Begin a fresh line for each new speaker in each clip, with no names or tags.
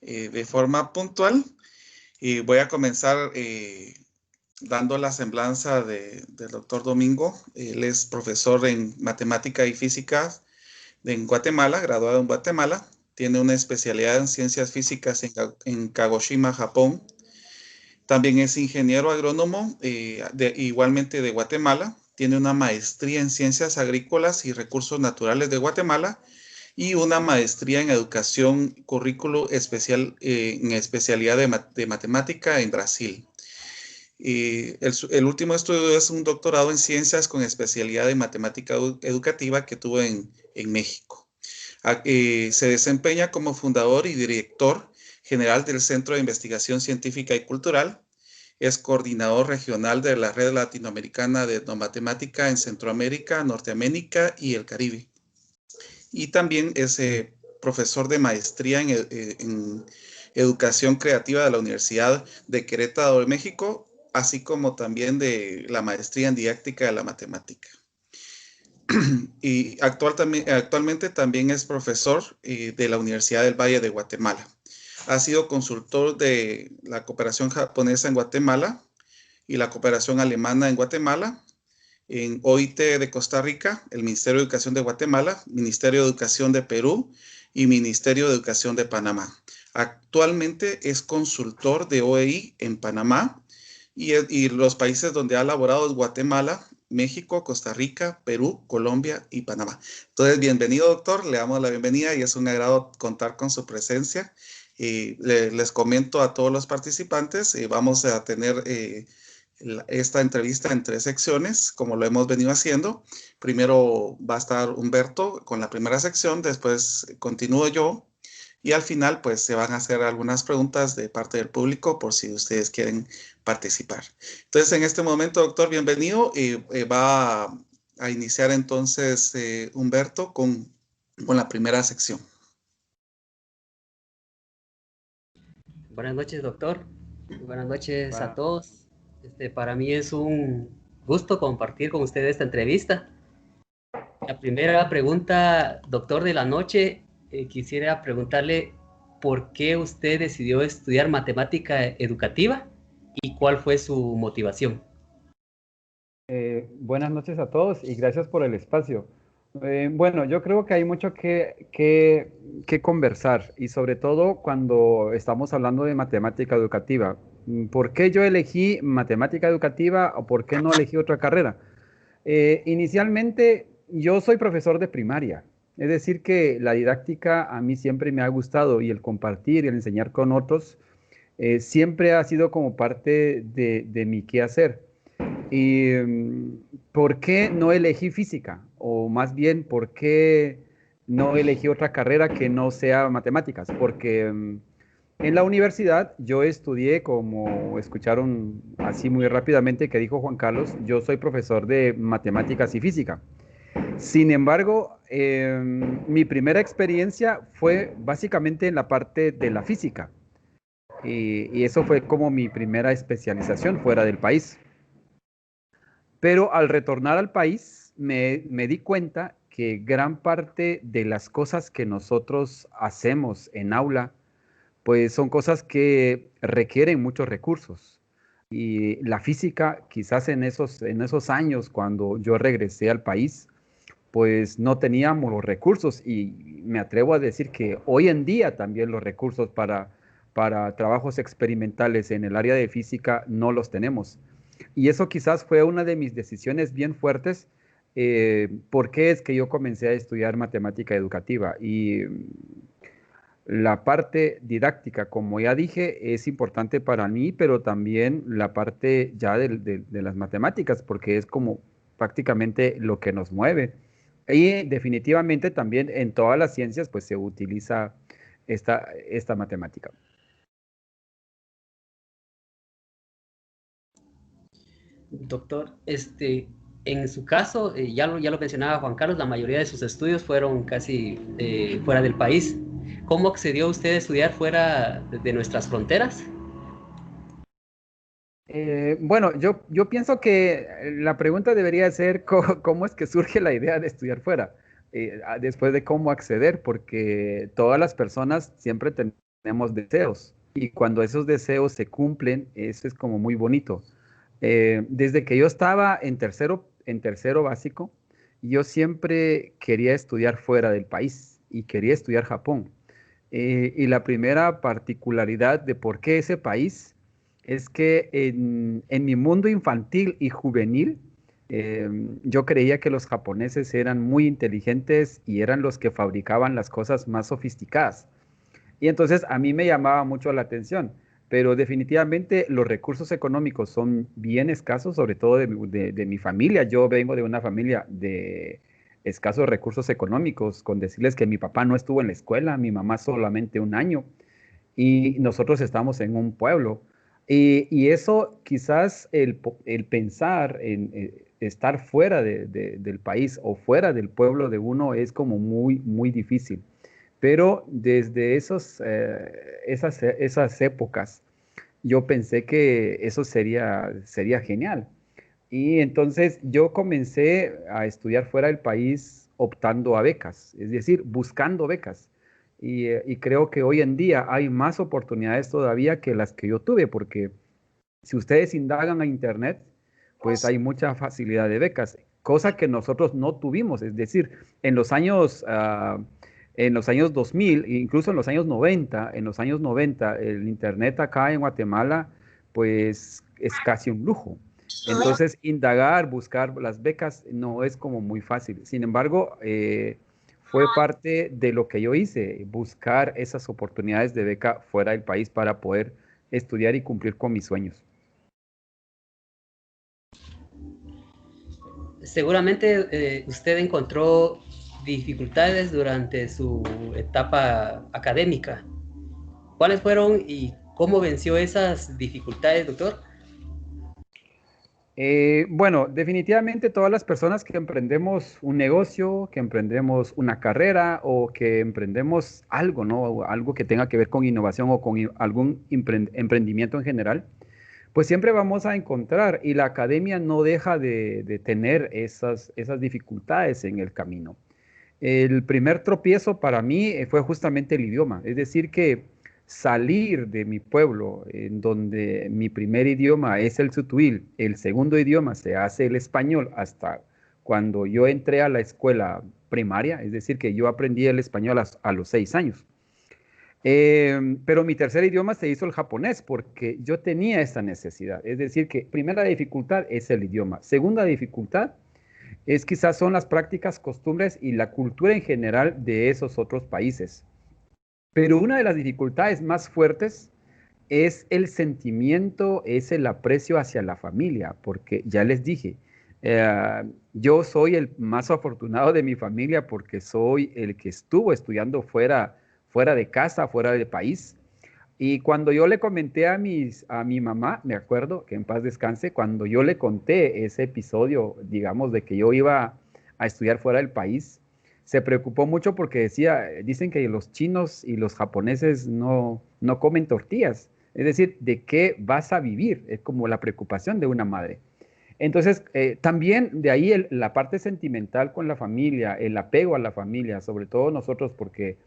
de forma puntual y voy a comenzar dando la semblanza del doctor Domingo. Él es profesor en matemática y física en Guatemala, graduado en Guatemala. Tiene una especialidad en ciencias físicas en Kagoshima, Japón. También es ingeniero agrónomo, igualmente de Guatemala. Tiene una maestría en ciencias agrícolas y recursos naturales de Guatemala y una maestría en educación currículo especial en especialidad de matemática en Brasil. El último estudio es un doctorado en ciencias con especialidad en matemática educativa que tuvo en México. Se desempeña como fundador y director general del Centro de Investigación Científica y Cultural. Es coordinador regional de la Red Latinoamericana de Etnomatemática en Centroamérica, Norteamérica y el Caribe. Y también es profesor de maestría en Educación Creativa de la Universidad de Querétaro de México, así como también de la maestría en Didáctica de la Matemática. Y actualmente también es profesor de la Universidad del Valle de Guatemala. Ha sido consultor de la cooperación japonesa en Guatemala y la cooperación alemana en Guatemala, en OIT de Costa Rica, el Ministerio de Educación de Guatemala, Ministerio de Educación de Perú y Ministerio de Educación de Panamá. Actualmente es consultor de OEI en Panamá y los países donde ha laborado es Guatemala, México, Costa Rica, Perú, Colombia y Panamá. Entonces, bienvenido, doctor. Le damos la bienvenida y es un agrado contar con su presencia. Les comento a todos los participantes, vamos a tener esta entrevista en 3 secciones, como lo hemos venido haciendo. Primero va a estar Humberto con la primera sección, después continúo yo y al final pues se van a hacer algunas preguntas de parte del público por si ustedes quieren participar. Entonces en este momento, doctor, bienvenido. Va a iniciar entonces Humberto con la primera sección.
Buenas noches, doctor. Buenas noches a todos. Para mí es un gusto compartir con ustedes esta entrevista. La primera pregunta, doctor de la noche, quisiera preguntarle por qué usted decidió estudiar matemática educativa y cuál fue su motivación.
Buenas noches a todos y gracias por el espacio. Bueno, yo creo que hay mucho que conversar y sobre todo cuando estamos hablando de matemática educativa. ¿Por qué yo elegí matemática educativa o por qué no elegí otra carrera? Inicialmente yo soy profesor de primaria, es decir que la didáctica a mí siempre me ha gustado y el compartir y el enseñar con otros siempre ha sido como parte de mi quehacer. ¿Y por qué no elegí física? O más bien, ¿por qué no elegí otra carrera que no sea matemáticas? Porque en la universidad yo estudié, como escucharon así muy rápidamente que dijo Juan Carlos, yo soy profesor de matemáticas y física. Sin embargo, mi primera experiencia fue básicamente en la parte de la física. Y eso fue como mi primera especialización fuera del país. Pero al retornar al país me di cuenta que gran parte de las cosas que nosotros hacemos en aula, pues son cosas que requieren muchos recursos. Y la física, quizás en esos años cuando yo regresé al país, pues no teníamos los recursos y me atrevo a decir que hoy en día también los recursos para trabajos experimentales en el área de física no los tenemos. Y eso quizás fue una de mis decisiones bien fuertes. ¿Por qué es que yo comencé a estudiar matemática educativa? Y la parte didáctica, como ya dije, es importante para mí, pero también la parte ya de las matemáticas, porque es como prácticamente lo que nos mueve. Y definitivamente también en todas las ciencias pues se utiliza esta matemática.
Doctor, en su caso, ya lo mencionaba Juan Carlos, la mayoría de sus estudios fueron casi fuera del país. ¿Cómo accedió usted a estudiar fuera de nuestras fronteras?
Bueno, yo pienso que la pregunta debería ser cómo es que surge la idea de estudiar fuera, después de cómo acceder, porque todas las personas siempre tenemos tenemos deseos. Y cuando esos deseos se cumplen, eso es como muy bonito. Desde que yo estaba en tercero básico, yo siempre quería estudiar fuera del país y quería estudiar Japón. Y la primera particularidad de por qué ese país es que en mi mundo infantil y juvenil, yo creía que los japoneses eran muy inteligentes y eran los que fabricaban las cosas más sofisticadas. Y entonces a mí me llamaba mucho la atención, pero definitivamente los recursos económicos son bien escasos, sobre todo de mi familia. Yo vengo de una familia de escasos recursos económicos, con decirles que mi papá no estuvo en la escuela, mi mamá solamente un año, y nosotros estamos en un pueblo. Y eso quizás el pensar en estar fuera del país o fuera del pueblo de uno es como muy, muy difícil. Pero desde esas épocas, yo pensé que eso sería genial. Y entonces yo comencé a estudiar fuera del país optando a becas, es decir, buscando becas. Y creo que hoy en día hay más oportunidades todavía que las que yo tuve, porque si ustedes indagan a internet, pues hay mucha facilidad de becas, cosa que nosotros no tuvimos. Es decir, en los años 2000, incluso en los años 90, el internet acá en Guatemala, pues es casi un lujo. Entonces, indagar, buscar las becas no es como muy fácil. Sin embargo, fue parte de lo que yo hice, buscar esas oportunidades de beca fuera del país para poder estudiar y cumplir con mis sueños.
Seguramente usted encontró dificultades durante su etapa académica. ¿Cuáles fueron y cómo venció esas dificultades, doctor?
Bueno, definitivamente todas las personas que emprendemos un negocio, que emprendemos una carrera o que emprendemos algo, ¿no? O algo que tenga que ver con innovación o con algún emprendimiento en general, pues siempre vamos a encontrar, y la academia no deja de tener esas dificultades en el camino. El primer tropiezo para mí fue justamente el idioma, es decir, que salir de mi pueblo, en donde mi primer idioma es el sutuil, el segundo idioma se hace el español hasta cuando yo entré a la escuela primaria, es decir, que yo aprendí el español a los 6 años. Pero mi tercer idioma se hizo el japonés porque yo tenía esta necesidad. Es decir, que primera dificultad es el idioma. Segunda dificultad es quizás son las prácticas, costumbres y la cultura en general de esos otros países. Pero una de las dificultades más fuertes es el sentimiento, es el aprecio hacia la familia, porque ya les dije, yo soy el más afortunado de mi familia porque soy el que estuvo estudiando fuera de casa, fuera del país. Y cuando yo le comenté a mi mamá, me acuerdo que en paz descanse, cuando yo le conté ese episodio, digamos, de que yo iba a estudiar fuera del país, se preocupó mucho porque dicen que los chinos y los japoneses no comen tortillas. Es decir, ¿de qué vas a vivir? Es como la preocupación de una madre. Entonces, también de ahí la parte sentimental con la familia, el apego a la familia, sobre todo nosotros porque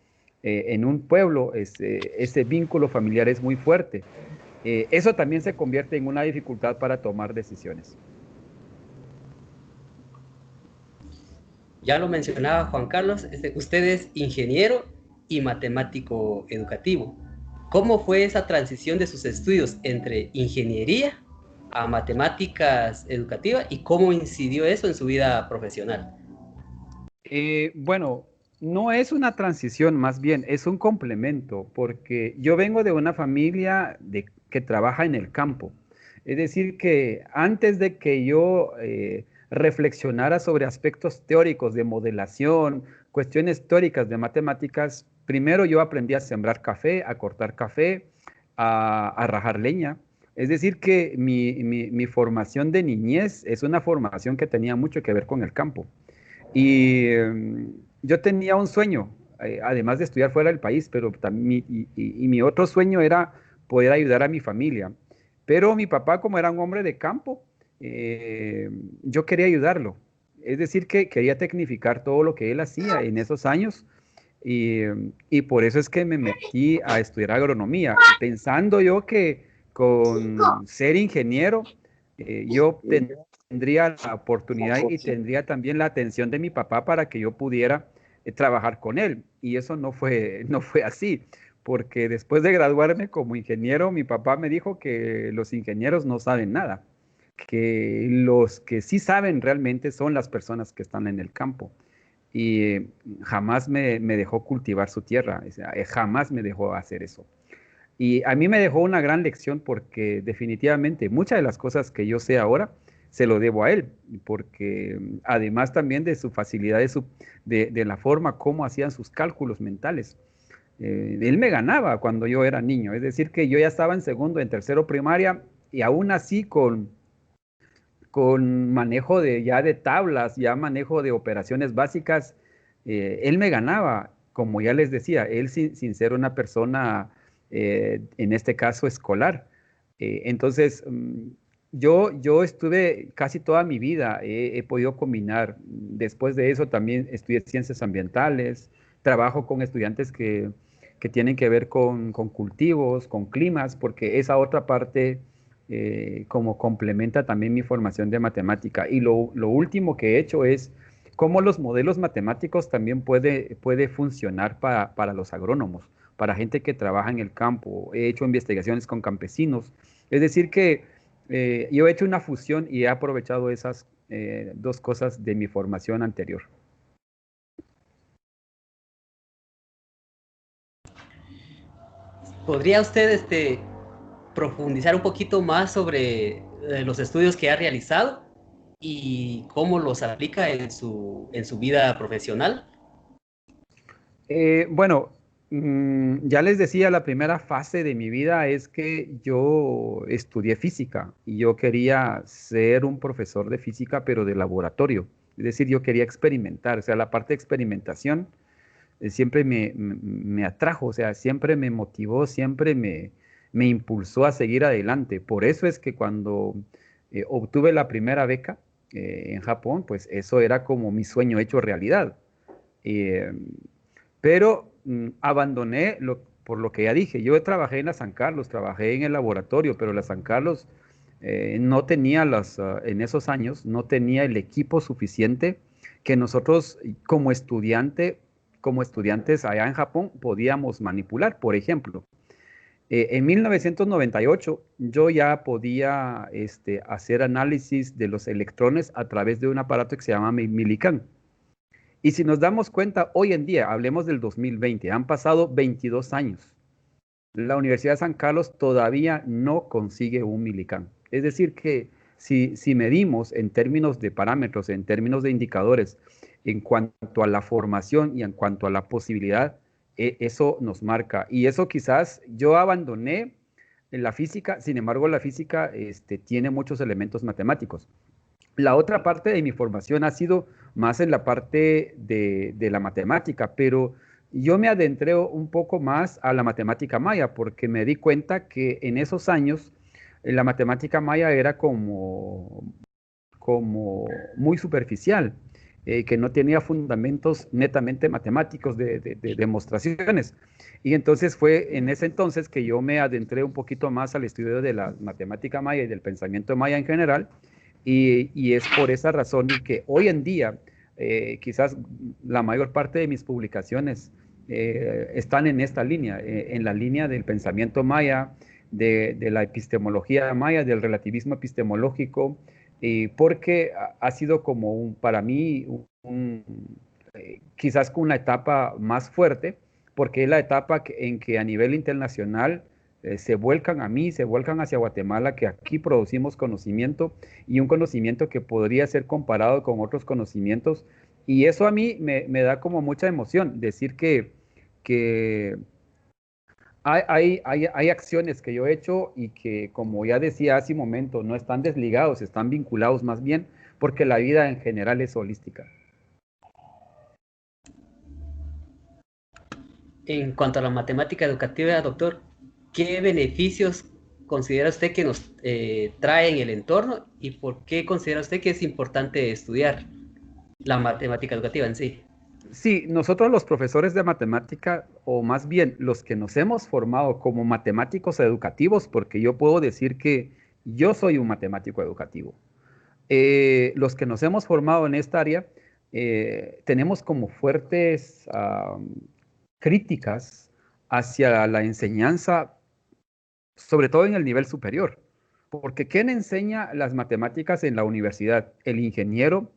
en un pueblo ese vínculo familiar es muy fuerte. Eso también se convierte en una dificultad para tomar decisiones.
Ya lo mencionaba Juan Carlos, usted es ingeniero y matemático educativo. ¿Cómo fue esa transición de sus estudios entre ingeniería a matemáticas educativas y cómo incidió eso en su vida profesional?
Bueno, no es una transición, más bien es un complemento, porque yo vengo de una familia que trabaja en el campo. Es decir, que antes de que yo reflexionara sobre aspectos teóricos de modelación, cuestiones teóricas de matemáticas, primero yo aprendí a sembrar café, a cortar café, a rajar leña. Es decir, que mi formación de niñez es una formación que tenía mucho que ver con el campo. Y yo tenía un sueño, además de estudiar fuera del país, pero también, y mi otro sueño era poder ayudar a mi familia. Pero mi papá, como era un hombre de campo, yo quería ayudarlo. Es decir, que quería tecnificar todo lo que él hacía en esos años. Y por eso es que me metí a estudiar agronomía, pensando yo que con ser ingeniero yo tendría la oportunidad y tendría también la atención de mi papá para que yo pudiera trabajar con él. Y eso no fue así, porque después de graduarme como ingeniero, mi papá me dijo que los ingenieros no saben nada, que los que sí saben realmente son las personas que están en el campo. Y jamás me dejó cultivar su tierra, o sea, jamás me dejó hacer eso. Y a mí me dejó una gran lección porque definitivamente muchas de las cosas que yo sé ahora se lo debo a él, porque además también de su facilidad, de la forma como hacían sus cálculos mentales. Él me ganaba cuando yo era niño, es decir, que yo ya estaba en segundo, en tercero primaria y aún así con manejo ya de tablas, ya manejo de operaciones básicas, él me ganaba, como ya les decía, él sin ser una persona, en este caso, escolar. Entonces, yo estuve casi toda mi vida, he podido combinar. Después de eso también estudié ciencias ambientales, trabajo con estudiantes que tienen que ver con cultivos, con climas, porque esa otra parte como complementa también mi formación de matemática. Y lo último que he hecho es cómo los modelos matemáticos también puede funcionar para los agrónomos, para gente que trabaja en el campo. He hecho investigaciones con campesinos. Es decir que yo he hecho una fusión y he aprovechado esas dos cosas de mi formación anterior.
¿Podría usted profundizar un poquito más sobre los estudios que ha realizado y cómo los aplica en su vida profesional?
Bueno, ya les decía, la primera fase de mi vida es que yo estudié física y yo quería ser un profesor de física, pero de laboratorio. Es decir, yo quería experimentar, o sea, la parte de experimentación siempre me atrajo, o sea, siempre me motivó, siempre me impulsó a seguir adelante. Por eso es que cuando obtuve la primera beca en Japón, pues eso era como mi sueño hecho realidad. Eh, pero abandoné por lo que ya dije. Yo trabajé en la San Carlos, trabajé en el laboratorio, pero la San Carlos no tenía en esos años, no tenía el equipo suficiente que nosotros como estudiantes allá en Japón podíamos manipular. Por ejemplo, en 1998 yo ya podía hacer análisis de los electrones a través de un aparato que se llama Millikan. Y si nos damos cuenta, hoy en día, hablemos del 2020, han pasado 22 años. La Universidad de San Carlos todavía no consigue un Millikan. Es decir, que si medimos en términos de parámetros, en términos de indicadores, en cuanto a la formación y en cuanto a la posibilidad, eso nos marca. Y eso quizás yo abandoné en la física, sin embargo, la física tiene muchos elementos matemáticos. La otra parte de mi formación ha sido más en la parte de la matemática, pero yo me adentré un poco más a la matemática maya porque me di cuenta que en esos años la matemática maya era como muy superficial, que no tenía fundamentos netamente matemáticos de demostraciones. Y entonces fue en ese entonces que yo me adentré un poquito más al estudio de la matemática maya y del pensamiento maya en general. Y es por esa razón que hoy en día quizás la mayor parte de mis publicaciones están en esta línea, en la línea del pensamiento maya, de la epistemología maya, del relativismo epistemológico, porque ha sido como para mí quizás con una etapa más fuerte, porque es la etapa en que a nivel internacional se vuelcan a mí, se vuelcan hacia Guatemala, que aquí producimos conocimiento y un conocimiento que podría ser comparado con otros conocimientos. Y eso a mí me da como mucha emoción, decir que hay acciones que yo he hecho y que, como ya decía hace un momento, no están desligados, están vinculados más bien, porque la vida en general es holística.
En cuanto a la matemática educativa, doctor, ¿qué beneficios considera usted que nos trae en el entorno y por qué considera usted que es importante estudiar la matemática educativa en sí?
Sí, nosotros los profesores de matemática, o más bien los que nos hemos formado como matemáticos educativos, porque yo puedo decir que yo soy un matemático educativo. Los que nos hemos formado en esta área, tenemos como fuertes críticas hacia la enseñanza, sobre todo en el nivel superior. Porque ¿quién enseña las matemáticas en la universidad? El ingeniero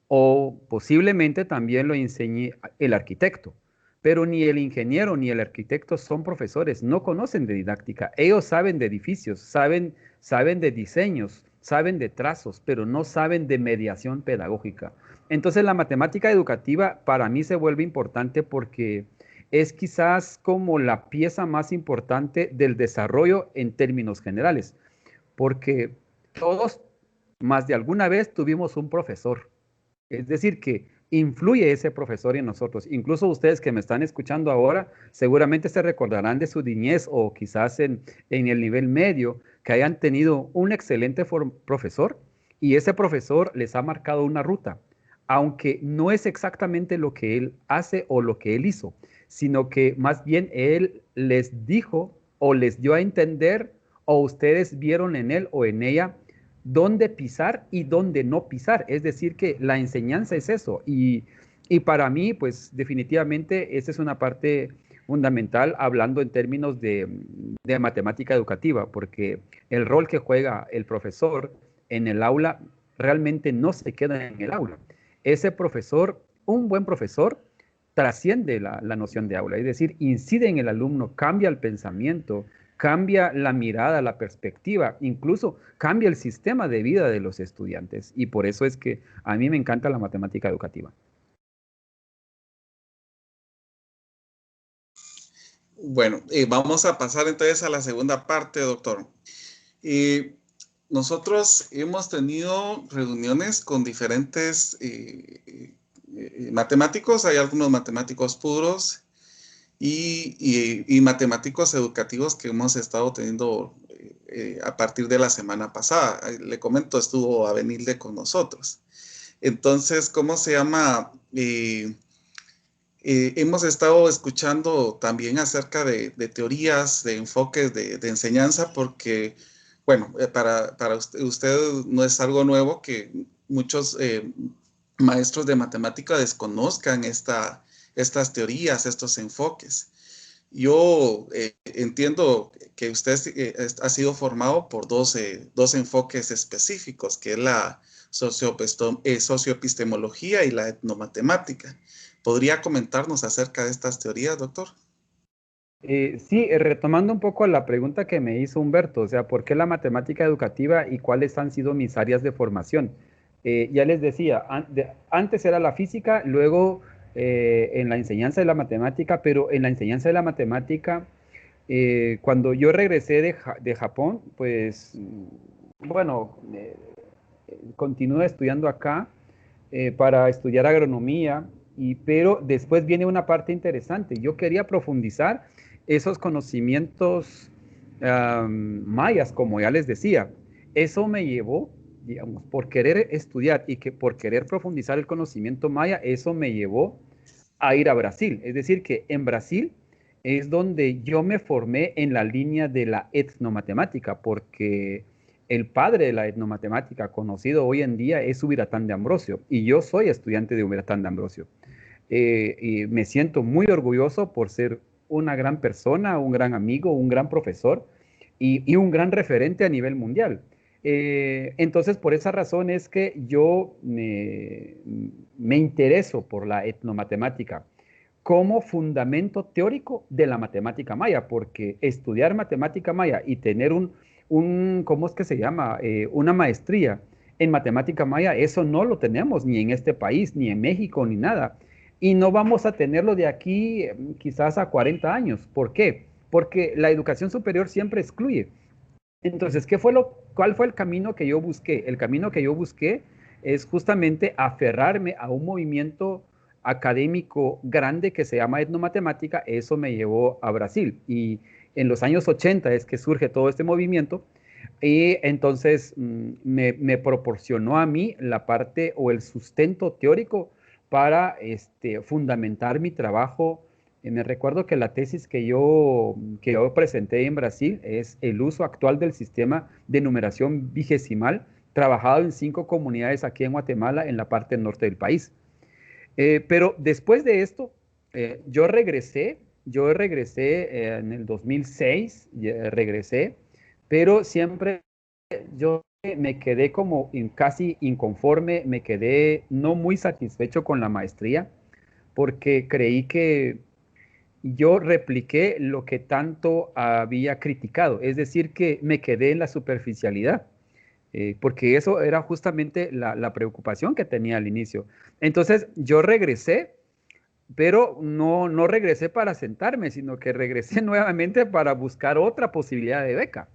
o posiblemente también lo enseñe el arquitecto. Pero ni el ingeniero ni el arquitecto son profesores, no conocen de didáctica. Ellos saben de edificios, saben de diseños, saben de trazos, pero no saben de mediación pedagógica. Entonces la matemática educativa para mí se vuelve importante porque es quizás como la pieza más importante del desarrollo en términos generales, porque todos más de alguna vez tuvimos un profesor. Es decir, que influye ese profesor en nosotros. Incluso ustedes que me están escuchando ahora, seguramente se recordarán de su niñez o quizás en el nivel medio, que hayan tenido un excelente profesor y ese profesor les ha marcado una ruta, aunque no es exactamente lo que él hace o lo que él hizo, sino que más bien él les dijo o les dio a entender o ustedes vieron en él o en ella dónde pisar y dónde no pisar. Es decir, que la enseñanza es eso. Y para mí, pues definitivamente, esa es una parte fundamental hablando en términos de matemática educativa, porque el rol que juega el profesor en el aula realmente no se queda en el aula. Ese profesor, un buen profesor, trasciende la noción de aula, es decir, incide en el alumno, cambia el pensamiento, cambia la mirada, la perspectiva, incluso cambia el sistema de vida de los estudiantes. Y por eso es que a mí me encanta la matemática educativa.
Bueno, vamos a pasar entonces a la segunda parte, doctor. Nosotros hemos tenido reuniones con diferentes matemáticos. Hay algunos matemáticos puros y matemáticos educativos que hemos estado teniendo a partir de la semana pasada. Le comento, estuvo Avenilde con nosotros. Entonces, ¿cómo se llama? Hemos estado escuchando también acerca de teorías, de enfoques de enseñanza, porque, bueno, para usted no es algo nuevo que muchos maestros de matemática desconozcan estas teorías, estos enfoques. Yo entiendo que usted ha sido formado por dos enfoques específicos, que es la socioepistemología y la etnomatemática. ¿Podría comentarnos acerca de estas teorías, doctor?
Sí, retomando un poco la pregunta que me hizo Humberto, o sea, ¿por qué la matemática educativa y cuáles han sido mis áreas de formación? Ya les decía, antes era la física, luego en la enseñanza de la matemática, pero en la enseñanza de la matemática, cuando yo regresé de Japón, pues, bueno, continué estudiando acá para estudiar agronomía, pero después viene una parte interesante. Yo quería profundizar esos conocimientos mayas, como ya les decía. Eso me llevó, digamos, por querer estudiar y que por querer profundizar el conocimiento maya, eso me llevó a ir a Brasil. Es decir, que en Brasil es donde yo me formé en la línea de la etnomatemática, porque el padre de la etnomatemática conocido hoy en día es Ubiratán de Ambrosio, y yo soy estudiante de Ubiratán de Ambrosio. Y me siento muy orgulloso por ser una gran persona, un gran amigo, un gran profesor y un gran referente a nivel mundial. Entonces, por esa razón es que yo me intereso por la etnomatemática como fundamento teórico de la matemática maya, porque estudiar matemática maya y tener ¿cómo es que se llama? Una maestría en matemática maya, eso no lo tenemos ni en este país, ni en México, ni nada. Y no vamos a tenerlo de aquí quizás a 40 años. ¿Por qué? Porque la educación superior siempre excluye. Entonces, ¿cuál fue el camino que yo busqué? El camino que yo busqué es justamente aferrarme a un movimiento académico grande que se llama etnomatemática. Eso me llevó a Brasil y en los años 80 es que surge todo este movimiento y entonces me proporcionó a mí la parte o el sustento teórico para fundamentar mi trabajo. Me recuerdo que la tesis que yo presenté en Brasil es el uso actual del sistema de numeración vigesimal trabajado en 5 comunidades aquí en Guatemala, en la parte norte del país. Pero después de esto, yo regresé en el 2006, regresé, pero siempre yo me quedé como casi inconforme, me quedé no muy satisfecho con la maestría, porque creí que yo repliqué lo que tanto había criticado, es decir, que me quedé en la superficialidad, porque eso era justamente la preocupación que tenía al inicio. Entonces yo regresé, pero no regresé para sentarme, sino que regresé nuevamente para buscar otra posibilidad de beca.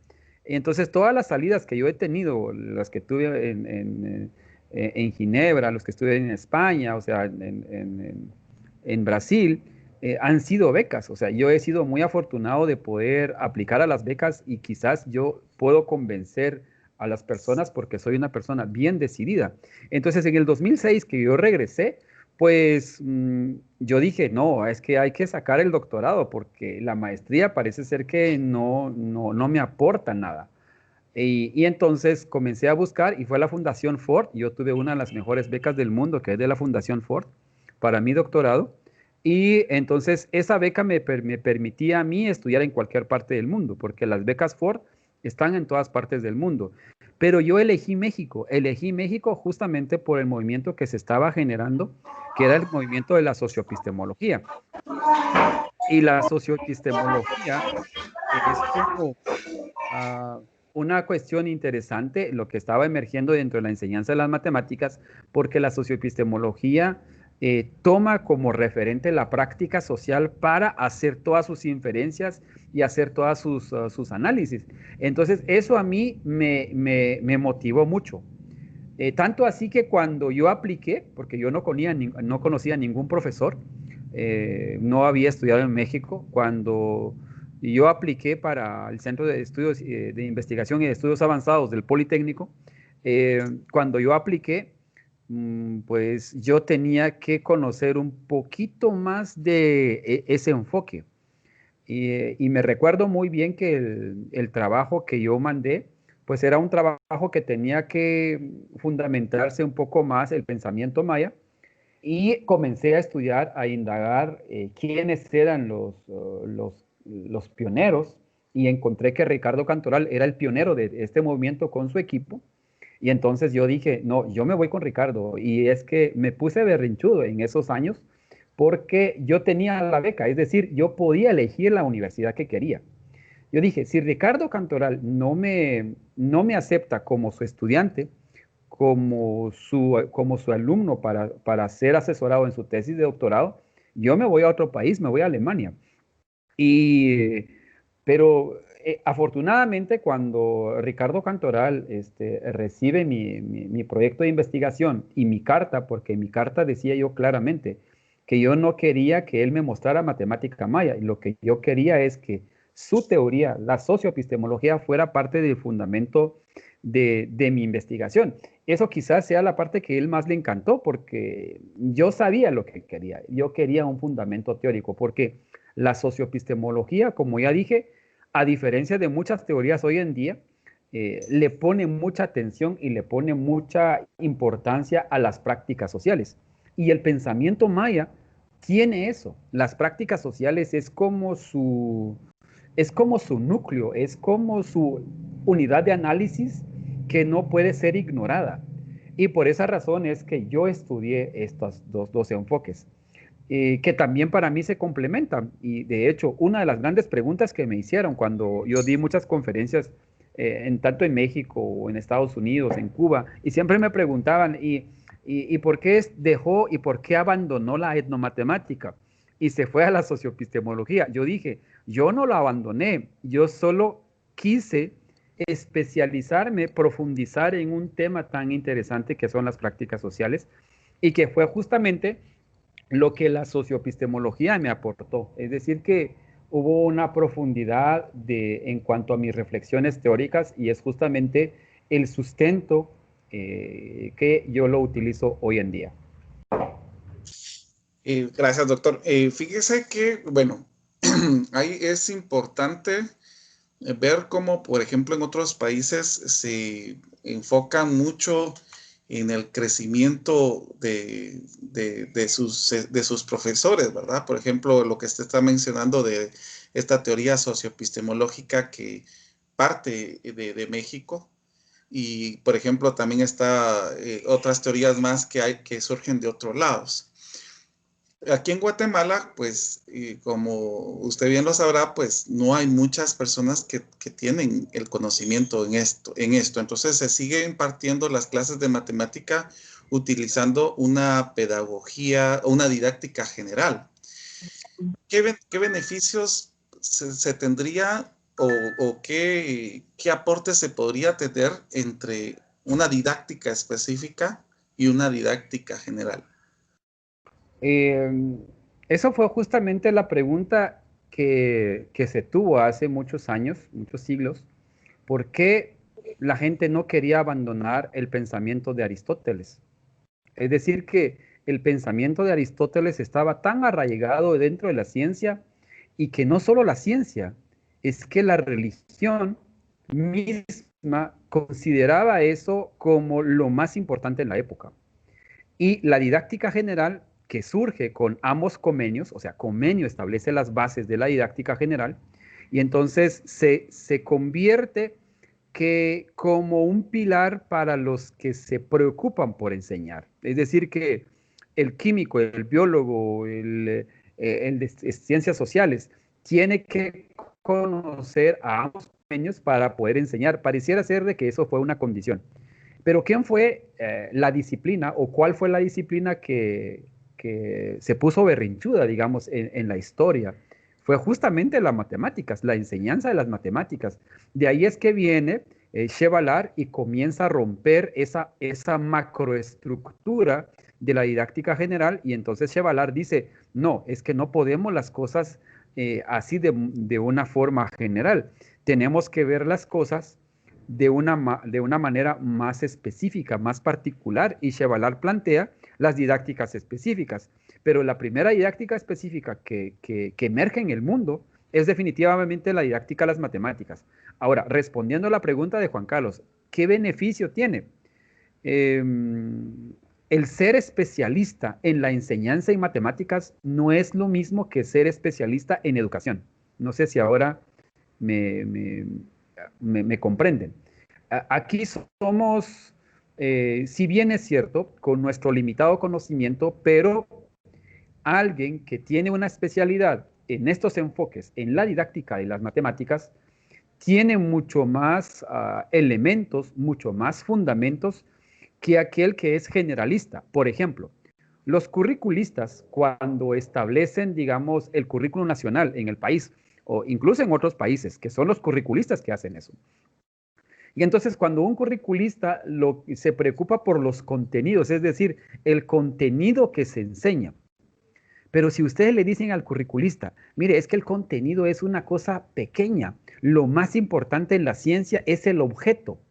Entonces todas las salidas que yo he tenido, las que tuve en Ginebra, los que estuve en España, o sea, en Brasil, han sido becas. O sea, yo he sido muy afortunado de poder aplicar a las becas y quizás yo puedo convencer a las personas porque soy una persona bien decidida. Entonces, en el 2006 que yo regresé, pues yo dije, no, es que hay que sacar el doctorado porque la maestría parece ser que no me aporta nada. Y entonces comencé a buscar y fue la Fundación Ford. Yo tuve una de las mejores becas del mundo, que es de la Fundación Ford, para mi doctorado. Y entonces esa beca me permitía a mí estudiar en cualquier parte del mundo, porque las becas Ford están en todas partes del mundo. Pero yo elegí México justamente por el movimiento que se estaba generando, que era el movimiento de la socioepistemología. Y la socioepistemología es como una cuestión interesante, lo que estaba emergiendo dentro de la enseñanza de las matemáticas, porque la socioepistemología toma como referente la práctica social para hacer todas sus inferencias y hacer todas sus análisis. Entonces, eso a mí me motivó mucho. Tanto así que cuando yo apliqué, porque yo no conocía ningún profesor, no había estudiado en México, cuando yo apliqué para el Centro de Estudios de Investigación y de Estudios Avanzados del Politécnico, cuando yo apliqué, pues yo tenía que conocer un poquito más de ese enfoque. Y me recuerdo muy bien que el trabajo que yo mandé, pues era un trabajo que tenía que fundamentarse un poco más el pensamiento maya, y comencé a estudiar, a indagar quiénes eran los pioneros, y encontré que Ricardo Cantoral era el pionero de este movimiento con su equipo. Y entonces yo dije, no, yo me voy con Ricardo. Y es que me puse berrinchudo en esos años porque yo tenía la beca, es decir, yo podía elegir la universidad que quería. Yo dije, si Ricardo Cantoral no me acepta como su estudiante, como su alumno para ser asesorado en su tesis de doctorado, yo me voy a otro país, me voy a Alemania. Pero afortunadamente cuando Ricardo Cantoral recibe mi proyecto de investigación y mi carta, porque en mi carta decía yo claramente que yo no quería que él me mostrara matemática maya, y lo que yo quería es que su teoría, la socioepistemología, fuera parte del fundamento de mi investigación. Eso quizás sea la parte que él más le encantó, porque yo sabía lo que quería. Yo quería un fundamento teórico, porque la socioepistemología, como ya dije, a diferencia de muchas teorías hoy en día, le pone mucha atención y le pone mucha importancia a las prácticas sociales. Y el pensamiento maya tiene eso. Las prácticas sociales es como su núcleo, es como su unidad de análisis que no puede ser ignorada. Y por esa razón es que yo estudié estos dos enfoques, que también para mí se complementan. Y de hecho, una de las grandes preguntas que me hicieron cuando yo di muchas conferencias, tanto en México o en Estados Unidos, en Cuba, y siempre me preguntaban, ¿y por qué dejó y por qué abandonó la etnomatemática y se fue a la socioepistemología? Yo dije, yo no lo abandoné, yo solo quise especializarme, profundizar en un tema tan interesante que son las prácticas sociales, y que fue justamente lo que la socioepistemología me aportó. Es decir, que hubo una profundidad en cuanto a mis reflexiones teóricas, y es justamente el sustento que yo lo utilizo hoy en día.
Gracias, doctor. Fíjese que, bueno, ahí es importante ver cómo, por ejemplo, en otros países se enfocan mucho en el crecimiento de sus profesores, ¿verdad? Por ejemplo, lo que usted está mencionando de esta teoría socioepistemológica que parte de México. Y, por ejemplo, también está otras teorías más que hay que surgen de otros lados. Aquí en Guatemala, pues, como usted bien lo sabrá, pues no hay muchas personas que tienen el conocimiento en esto. Entonces se sigue impartiendo las clases de matemática utilizando una pedagogía o una didáctica general. ¿Qué beneficios se tendría o qué aporte se podría tener entre una didáctica específica y una didáctica general?
Eh, Eso fue justamente la pregunta que se tuvo hace muchos años, muchos siglos. ¿Por qué la gente no quería abandonar el pensamiento de Aristóteles? Es decir, que el pensamiento de Aristóteles estaba tan arraigado dentro de la ciencia y que no solo la ciencia, es que la religión misma consideraba eso como lo más importante en la época. Y la didáctica general que surge con ambos Comenios, o sea, Comenio establece las bases de la didáctica general, y entonces se convierte que como un pilar para los que se preocupan por enseñar. Es decir, que el químico, el biólogo, el de ciencias sociales, tiene que conocer a ambos Comenios para poder enseñar. Pareciera ser de que eso fue una condición. Pero ¿quién fue la disciplina o cuál fue la disciplina que se puso berrinchuda, digamos, en la historia? Fue justamente las matemáticas, la enseñanza de las matemáticas. De ahí es que viene Chevalard y comienza a romper esa macroestructura de la didáctica general, y entonces Chevalard dice, no, es que no podemos las cosas así de una forma general. Tenemos que ver las cosas de una manera más específica, más particular, y Chevalard plantea las didácticas específicas. Pero la primera didáctica específica que emerge en el mundo es definitivamente la didáctica de las matemáticas. Ahora, respondiendo a la pregunta de Juan Carlos, ¿qué beneficio tiene? El ser especialista en la enseñanza en matemáticas no es lo mismo que ser especialista en educación. No sé si ahora me comprenden. Aquí somos, si bien es cierto, con nuestro limitado conocimiento, pero alguien que tiene una especialidad en estos enfoques, en la didáctica de las matemáticas, tiene mucho más elementos, mucho más fundamentos que aquel que es generalista. Por ejemplo, los curriculistas, cuando establecen, digamos, el currículo nacional en el país, o incluso en otros países, que son los curriculistas que hacen eso. Y entonces cuando un curriculista se preocupa por los contenidos, es decir, el contenido que se enseña. Pero si ustedes le dicen al curriculista, mire, es que el contenido es una cosa pequeña, lo más importante en la ciencia es el objeto.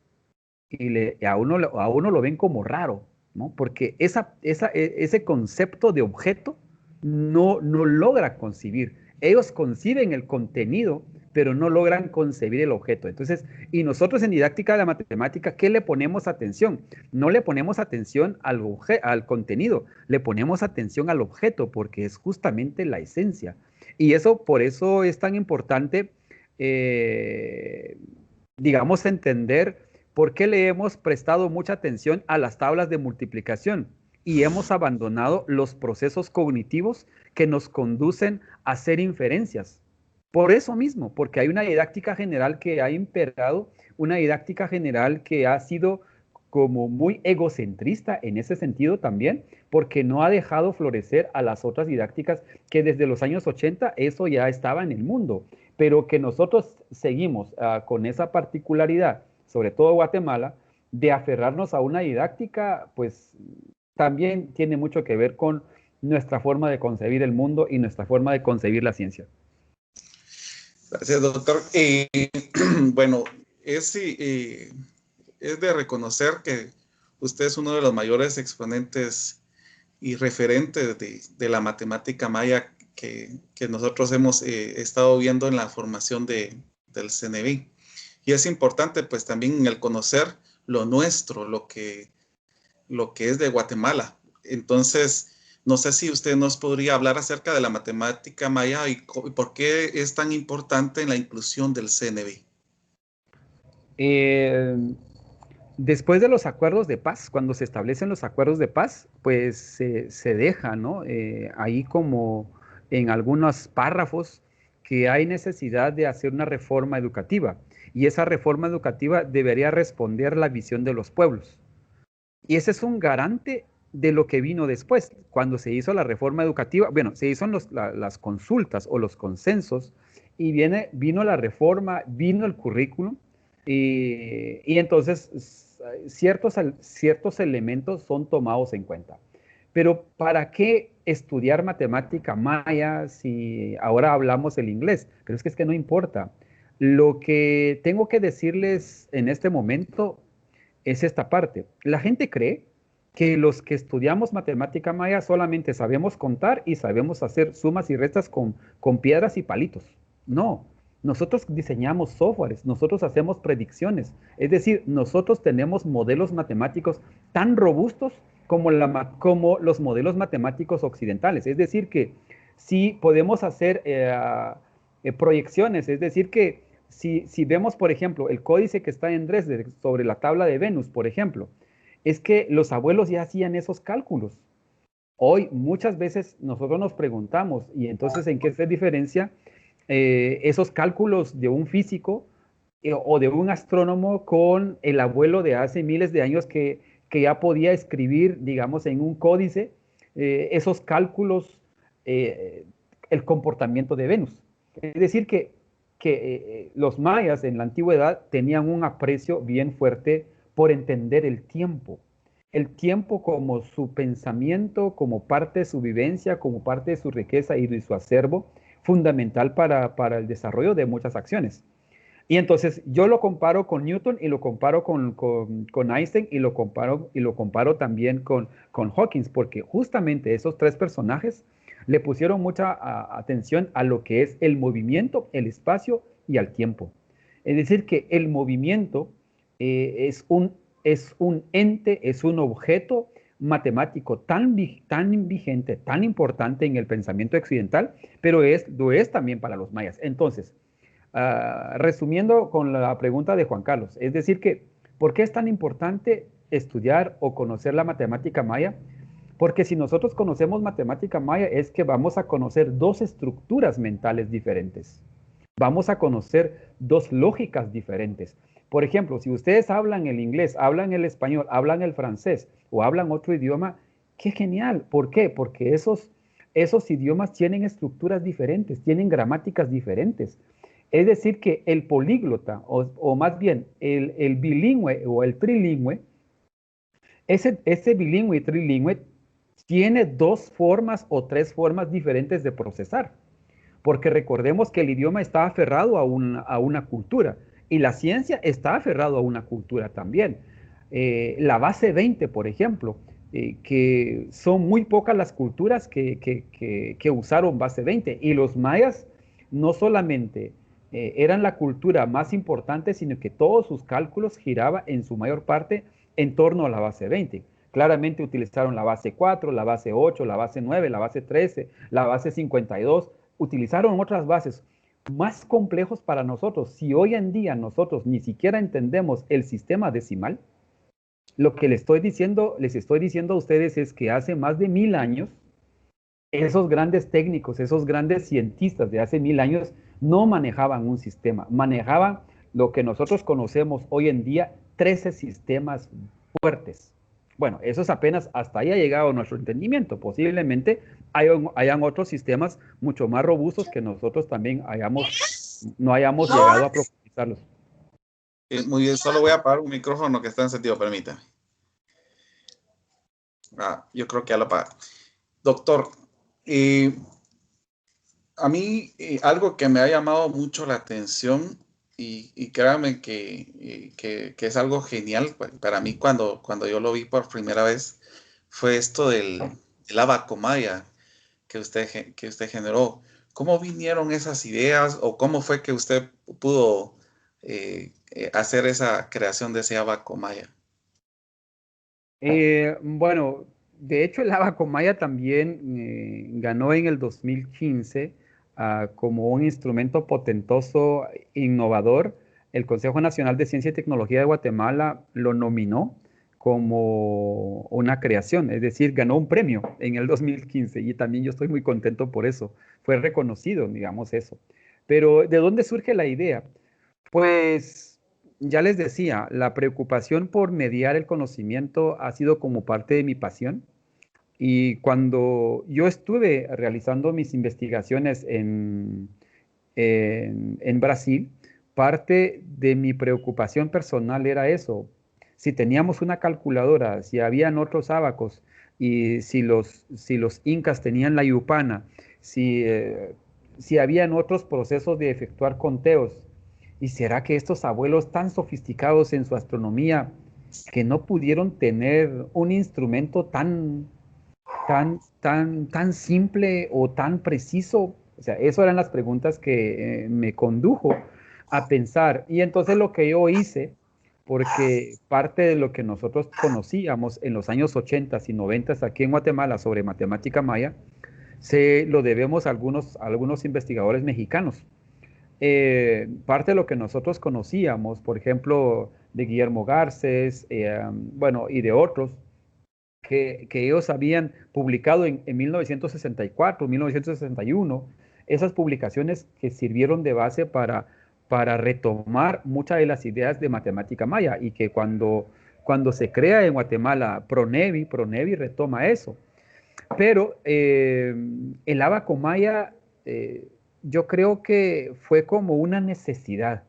Y a uno lo ven como raro, ¿no? Porque ese concepto de objeto no logra concebir. Ellos conciben el contenido, pero no logran concebir el objeto. Entonces, y nosotros en didáctica de la matemática, ¿qué le ponemos atención? No le ponemos atención al contenido, le ponemos atención al objeto, porque es justamente la esencia. Y por eso es tan importante, digamos, entender por qué le hemos prestado mucha atención a las tablas de multiplicación y hemos abandonado los procesos cognitivos que nos conducen a hacer inferencias. Por eso mismo, porque hay una didáctica general que ha imperado, una didáctica general que ha sido como muy egocentrista en ese sentido también, porque no ha dejado florecer a las otras didácticas que desde los años 80 eso ya estaba en el mundo, pero que nosotros seguimos con esa particularidad, sobre todo Guatemala, de aferrarnos a una didáctica, pues también tiene mucho que ver con nuestra forma de concebir el mundo y nuestra forma de concebir la ciencia.
Gracias, doctor. Bueno, es de reconocer que usted es uno de los mayores exponentes y referente de la matemática maya que nosotros hemos estado viendo en la formación del CNB. Y es importante pues también el conocer lo nuestro, lo que es de Guatemala. Entonces, no sé si usted nos podría hablar acerca de la matemática maya y por qué es tan importante en la inclusión del CNB.
Después de los acuerdos de paz, cuando se establecen los acuerdos de paz, pues se deja, ¿no? Ahí como en algunos párrafos que hay necesidad de hacer una reforma educativa y esa reforma educativa debería responder la visión de los pueblos. Y ese es un garante de lo que vino después. Cuando se hizo la reforma educativa, bueno, se hizo las consultas o los consensos y vino la reforma, vino el currículum y entonces ciertos elementos son tomados en cuenta. Pero ¿para qué estudiar matemática maya si ahora hablamos el inglés? Pero es que no importa. Lo que tengo que decirles en este momento es esta parte. La gente cree que los que estudiamos matemática maya solamente sabemos contar y sabemos hacer sumas y restas con piedras y palitos. No, nosotros diseñamos softwares, nosotros hacemos predicciones. Es decir, nosotros tenemos modelos matemáticos tan robustos como los modelos matemáticos occidentales. Es decir, que sí podemos hacer proyecciones, es decir, que si vemos, por ejemplo, el códice que está en Dresde sobre la tabla de Venus, por ejemplo, es que los abuelos ya hacían esos cálculos. Hoy muchas veces nosotros nos preguntamos, ¿y entonces en qué se diferencia esos cálculos de un físico o de un astrónomo con el abuelo de hace miles de años que ya podía escribir, digamos, en un códice esos cálculos, el comportamiento de Venus? Es decir, que los mayas en la antigüedad tenían un aprecio bien fuerte por entender el tiempo como su pensamiento, como parte de su vivencia, como parte de su riqueza y de su acervo, fundamental para el desarrollo de muchas acciones. Y entonces yo lo comparo con Newton y lo comparo con Einstein y lo comparo también con Hawking, porque justamente esos tres personajes le pusieron mucha atención a lo que es el movimiento, el espacio y al tiempo. Es decir, que el movimiento es un ente, es un objeto matemático tan vigente, tan importante en el pensamiento occidental, pero lo es también para los mayas. Entonces, resumiendo con la pregunta de Juan Carlos, es decir que, ¿por qué es tan importante estudiar o conocer la matemática maya? Porque si nosotros conocemos matemática maya es que vamos a conocer dos estructuras mentales diferentes. Vamos a conocer dos lógicas diferentes. Por ejemplo, si ustedes hablan el inglés, hablan el español, hablan el francés o hablan otro idioma, ¡qué genial! ¿Por qué? Porque esos idiomas tienen estructuras diferentes, tienen gramáticas diferentes. Es decir, que el políglota, o más bien el bilingüe o el trilingüe, ese bilingüe y trilingüe tiene dos formas o tres formas diferentes de procesar. Porque recordemos que el idioma está aferrado a una cultura y la ciencia está aferrado a una cultura también. La base 20, por ejemplo, que son muy pocas las culturas que usaron base 20 y los mayas no solamente eran la cultura más importante, sino que todos sus cálculos giraban en su mayor parte en torno a la base 20. Claramente utilizaron la base 4, la base 8, la base 9, la base 13, la base 52. Utilizaron otras bases más complejos para nosotros. Si hoy en día nosotros ni siquiera entendemos el sistema decimal, lo que les estoy diciendo a ustedes es que hace más de 1000 años, esos grandes técnicos, esos grandes cientistas de hace 1000 años no manejaban un sistema, manejaban lo que nosotros conocemos hoy en día, 13 sistemas fuertes. Bueno, eso es apenas hasta ahí ha llegado nuestro entendimiento. Posiblemente hayan otros sistemas mucho más robustos que nosotros también no hayamos llegado a profundizarlos.
Muy bien, solo voy a apagar un micrófono que está encendido, permítame. Yo creo que ya lo apagué. Doctor, a mí algo que me ha llamado mucho la atención y créanme que es algo genial para mí cuando yo lo vi por primera vez fue esto del el Abaco Maya que usted generó. ¿Cómo vinieron esas ideas o cómo fue que usted pudo hacer esa creación de ese Abaco Maya?
Bueno, de hecho el Abaco Maya también ganó en el 2015 como un instrumento potentoso, innovador. El Consejo Nacional de Ciencia y Tecnología de Guatemala lo nominó como una creación, es decir, ganó un premio en el 2015 y también yo estoy muy contento por eso. Fue reconocido, digamos eso. Pero ¿de dónde surge la idea? Pues ya les decía, la preocupación por mediar el conocimiento ha sido como parte de mi pasión. Y cuando yo estuve realizando mis investigaciones en Brasil, parte de mi preocupación personal era eso. Si teníamos una calculadora, si habían otros ábacos y si los incas tenían la yupana, si habían otros procesos de efectuar conteos, ¿y será que estos abuelos tan sofisticados en su astronomía que no pudieron tener un instrumento tan simple o tan preciso? O sea, esas eran las preguntas que me condujo a pensar. Y entonces lo que yo hice, porque parte de lo que nosotros conocíamos en los años 80 y 90 aquí en Guatemala sobre matemática maya, se lo debemos a algunos investigadores mexicanos. Parte de lo que nosotros conocíamos, por ejemplo, de Guillermo Garces, bueno, y de otros, que ellos habían publicado en 1964, 1961, esas publicaciones que sirvieron de base para retomar muchas de las ideas de matemática maya y que cuando se crea en Guatemala Pronevi retoma eso. Pero el abaco maya yo creo que fue como una necesidad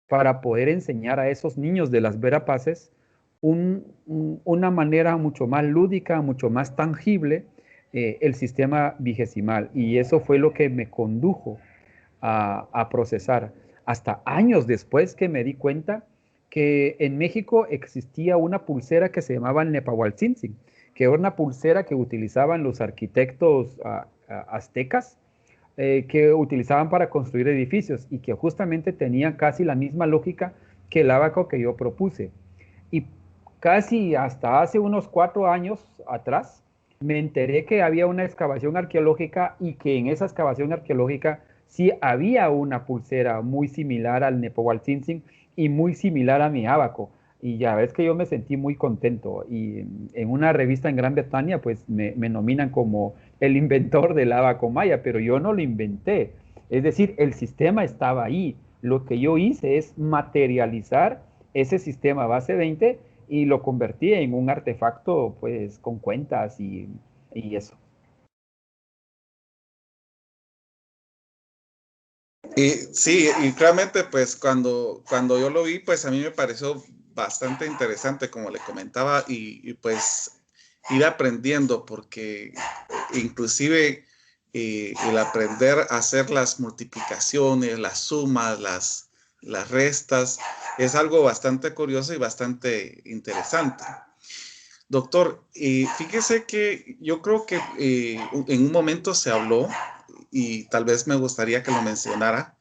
para poder enseñar a esos niños de las Verapaces una manera mucho más lúdica, mucho más tangible, el sistema vigesimal. Y eso fue lo que me condujo a procesar. Hasta años después que me di cuenta que en México existía una pulsera que se llamaba el Nepahualtzin, que era una pulsera que utilizaban los arquitectos aztecas, que utilizaban para construir edificios y que justamente tenían casi la misma lógica que el abaco que yo propuse. Y casi hasta hace unos 4 años atrás me enteré que había una excavación arqueológica y que en esa excavación arqueológica sí había una pulsera muy similar al Nepahualtzin y muy similar a mi abaco. Y ya ves que yo me sentí muy contento. Y en una revista en Gran Bretaña, pues me nominan como el inventor del abaco maya, pero yo no lo inventé. Es decir, el sistema estaba ahí. Lo que yo hice es materializar ese sistema base 20 y lo convertí en un artefacto, pues, con cuentas y eso.
Y sí, y realmente pues cuando yo lo vi, pues a mí me pareció bastante interesante, como le comentaba, y pues ir aprendiendo, porque inclusive el aprender a hacer las multiplicaciones, las sumas, las restas, es algo bastante curioso y bastante interesante. Doctor, fíjese que yo creo que en un momento se habló, y tal vez me gustaría que lo mencionara,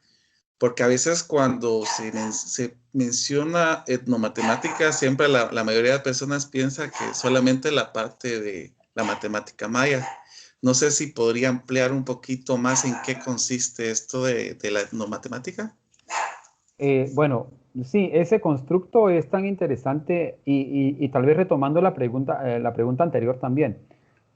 porque a veces cuando se menciona etnomatemática, siempre la mayoría de personas piensa que solamente la parte de la matemática maya. No sé si podría ampliar un poquito más en qué consiste esto de la etnomatemática.
Bueno, sí, ese constructo es tan interesante y tal vez retomando la pregunta anterior también.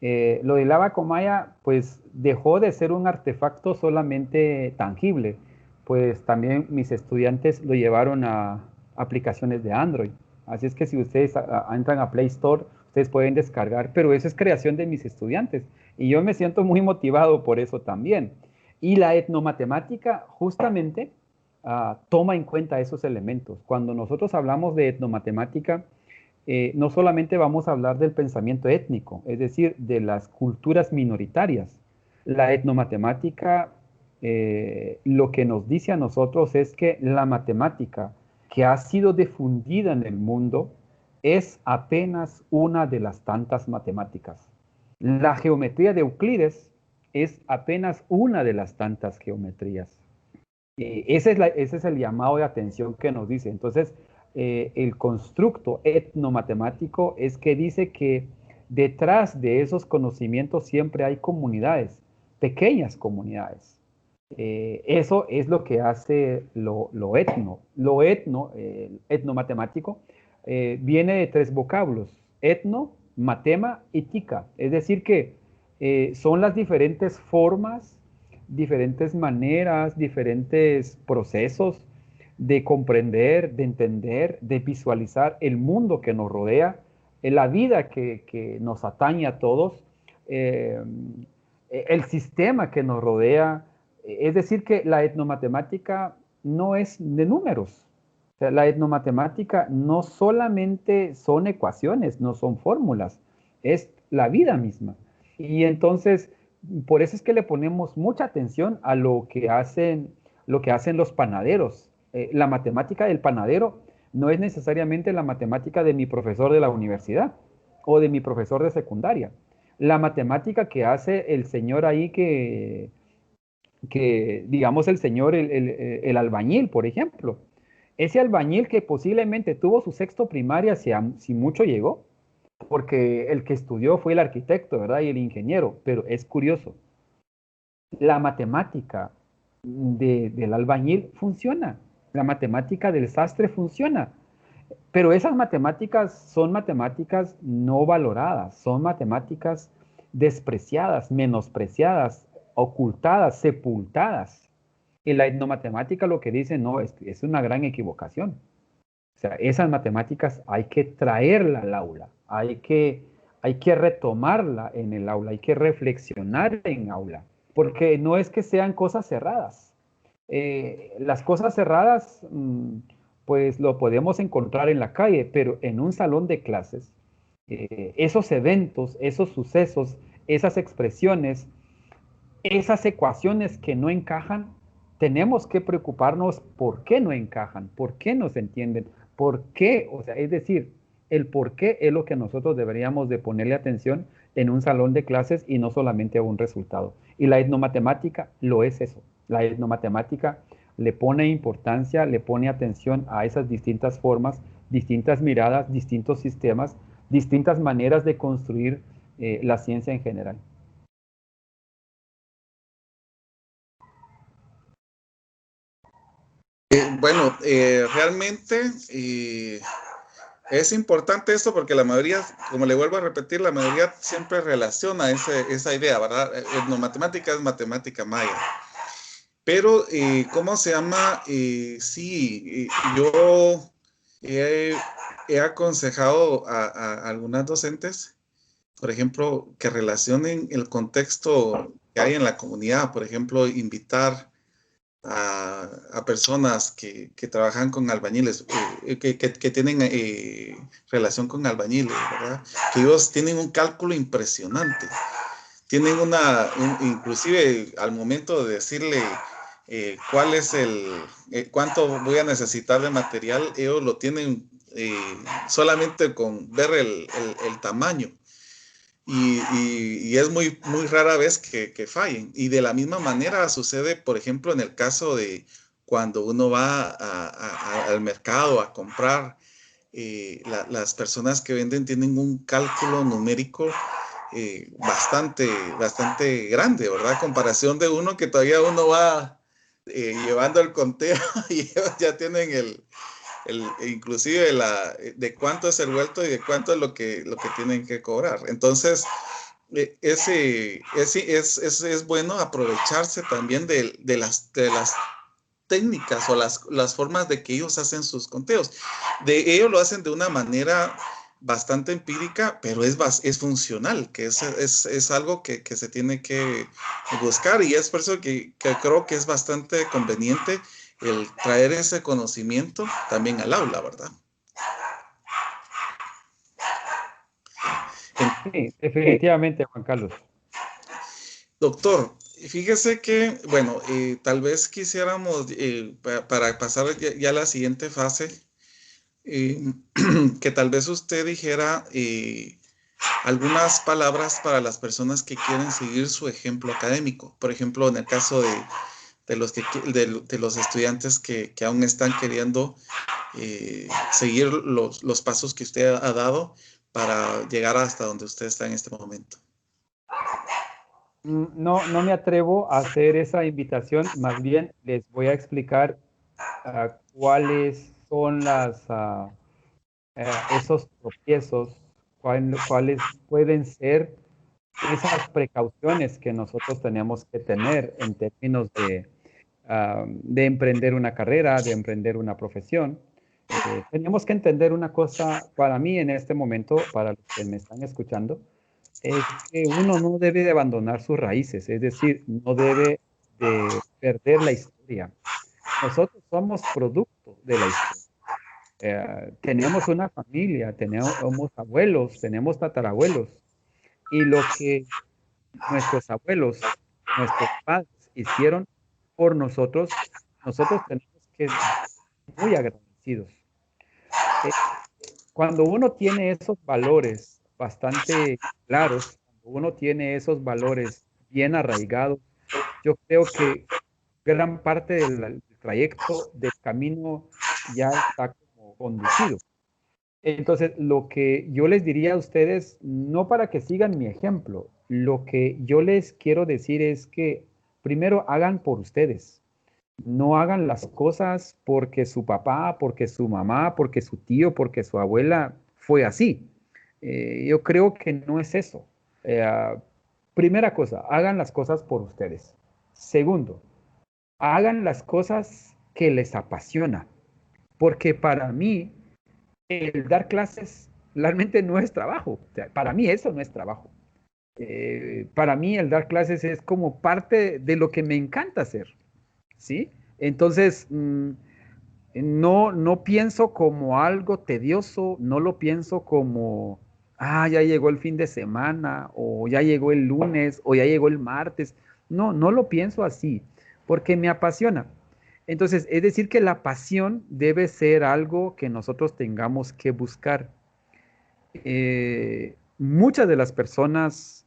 Lo del abaco maya, pues dejó de ser un artefacto solamente tangible, pues también mis estudiantes lo llevaron a aplicaciones de Android. Así es que si ustedes entran a Play Store, ustedes pueden descargar, pero eso es creación de mis estudiantes y yo me siento muy motivado por eso también. Y la etnomatemática justamente toma en cuenta esos elementos. Cuando nosotros hablamos de etnomatemática, no solamente vamos a hablar del pensamiento étnico, es decir, de las culturas minoritarias. La etnomatemática lo que nos dice a nosotros es que la matemática que ha sido difundida en el mundo es apenas una de las tantas matemáticas. La geometría de Euclides es apenas una de las tantas geometrías. Ese es el llamado de atención que nos dice. Entonces, el constructo etnomatemático es que dice que detrás de esos conocimientos siempre hay comunidades, pequeñas comunidades. Eso es lo que hace lo etno. Lo etno, etnomatemático, viene de tres vocablos: etno, matema y tica. Es decir que son las diferentes formas, diferentes maneras, diferentes procesos de comprender, de entender, de visualizar el mundo que nos rodea, la vida que nos atañe a todos, el sistema que nos rodea. Es decir, que la etnomatemática no es de números. O sea, la etnomatemática no solamente son ecuaciones, no son fórmulas, es la vida misma. Y entonces, por eso es que le ponemos mucha atención a lo que hacen los panaderos. La matemática del panadero no es necesariamente la matemática de mi profesor de la universidad o de mi profesor de secundaria. La matemática que hace el señor ahí que digamos, el señor, el albañil, por ejemplo. Ese albañil que posiblemente tuvo su sexto primaria, si mucho llegó, porque el que estudió fue el arquitecto, ¿verdad? Y el ingeniero, pero es curioso. La matemática del albañil funciona, la matemática del sastre funciona, pero esas matemáticas son matemáticas no valoradas, son matemáticas despreciadas, menospreciadas, ocultadas, sepultadas. Y la etnomatemática lo que dice, no, es una gran equivocación. O sea, esas matemáticas hay que traerla al aula, hay que retomarla en el aula, hay que reflexionar en aula, porque no es que sean cosas cerradas. Las cosas cerradas, pues lo podemos encontrar en la calle, pero en un salón de clases, esos eventos, esos sucesos, esas expresiones, esas ecuaciones que no encajan, tenemos que preocuparnos por qué no encajan, por qué no se entienden, por qué, o sea, es decir, el por qué es lo que nosotros deberíamos de ponerle atención en un salón de clases y no solamente a un resultado. Y la etnomatemática lo es eso. La etnomatemática le pone importancia, le pone atención a esas distintas formas, distintas miradas, distintos sistemas, distintas maneras de construir la ciencia en general.
Bueno, realmente es importante esto porque la mayoría, como le vuelvo a repetir, la mayoría siempre relaciona esa idea, ¿verdad? Etnomatemática es matemática maya. Pero, ¿cómo se llama? Sí, yo he aconsejado a algunas docentes, por ejemplo, que relacionen el contexto que hay en la comunidad, por ejemplo, invitar a personas que trabajan con albañiles, que tienen relación con albañiles, ¿verdad? Que ellos tienen un cálculo impresionante. Tienen inclusive al momento de decirle cuál es cuánto voy a necesitar de material, ellos lo tienen solamente con ver el tamaño. Y es muy rara vez que fallen. Y de la misma manera sucede, por ejemplo, en el caso de cuando uno va al mercado a comprar, las personas que venden tienen un cálculo numérico bastante grande, ¿verdad? A comparación de uno que todavía uno va llevando el conteo y ya tienen inclusive de cuánto es el vuelto y de cuánto es lo que tienen que cobrar. Entonces, es bueno aprovecharse también de las técnicas o las formas de que ellos hacen sus conteos. Ellos lo hacen de una manera bastante empírica, pero es funcional, que es algo que se tiene que buscar, y es por eso que creo que es bastante conveniente el traer ese conocimiento también al aula, ¿verdad?
Sí, definitivamente, Juan Carlos.
Doctor, fíjese que, bueno, tal vez quisiéramos, para pasar ya a la siguiente fase, que tal vez usted dijera algunas palabras para las personas que quieren seguir su ejemplo académico. Por ejemplo, en el caso de los estudiantes que aún están queriendo seguir los pasos que usted ha dado para llegar hasta donde usted está en este momento.
No, no me atrevo a hacer esa invitación, más bien les voy a explicar cuáles son esos tropiezos, cuáles pueden ser esas precauciones que nosotros tenemos que tener en términos de emprender una carrera, de emprender una profesión. Tenemos que entender una cosa, para mí en este momento, para los que me están escuchando, es que uno no debe de abandonar sus raíces, es decir, no debe de perder la historia. Nosotros somos producto de la historia. Tenemos una familia, tenemos abuelos, tenemos tatarabuelos, y lo que nuestros abuelos, nuestros padres hicieron por nosotros, nosotros tenemos que ser muy agradecidos. Cuando uno tiene esos valores bastante claros, cuando uno tiene esos valores bien arraigados, yo creo que gran parte del trayecto, del camino ya está como conducido. Entonces, lo que yo les diría a ustedes, no para que sigan mi ejemplo, lo que yo les quiero decir es que primero hagan por ustedes. No hagan las cosas porque su papá, porque su mamá, porque su tío, porque su abuela fue así. Yo creo que no es eso. Primera cosa, hagan las cosas por ustedes. Segundo, hagan las cosas que les apasiona. Porque para mí, el dar clases realmente no es trabajo. O sea, para mí eso no es trabajo. Para mí el dar clases es como parte de lo que me encanta hacer. ¿Sí? Entonces, no pienso como algo tedioso, no lo pienso como, ya llegó el fin de semana, o ya llegó el lunes, o ya llegó el martes. No, no lo pienso así, porque me apasiona. Entonces, es decir, que la pasión debe ser algo que nosotros tengamos que buscar. Muchas de las personas,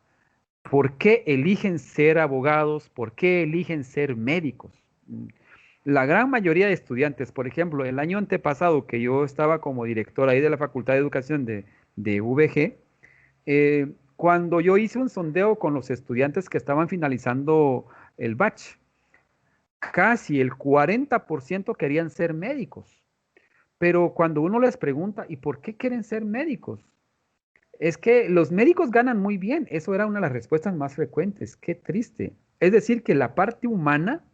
¿por qué eligen ser abogados? ¿Por qué eligen ser médicos? La gran mayoría de estudiantes, por ejemplo, el año antepasado que yo estaba como director ahí de la Facultad de Educación de VG, cuando yo hice un sondeo con los estudiantes que estaban finalizando el batch, casi el 40% querían ser médicos. Pero cuando uno les pregunta, ¿y por qué quieren ser médicos? Es que los médicos ganan muy bien. Eso era una de las respuestas más frecuentes. Qué triste. Es decir, que la parte humana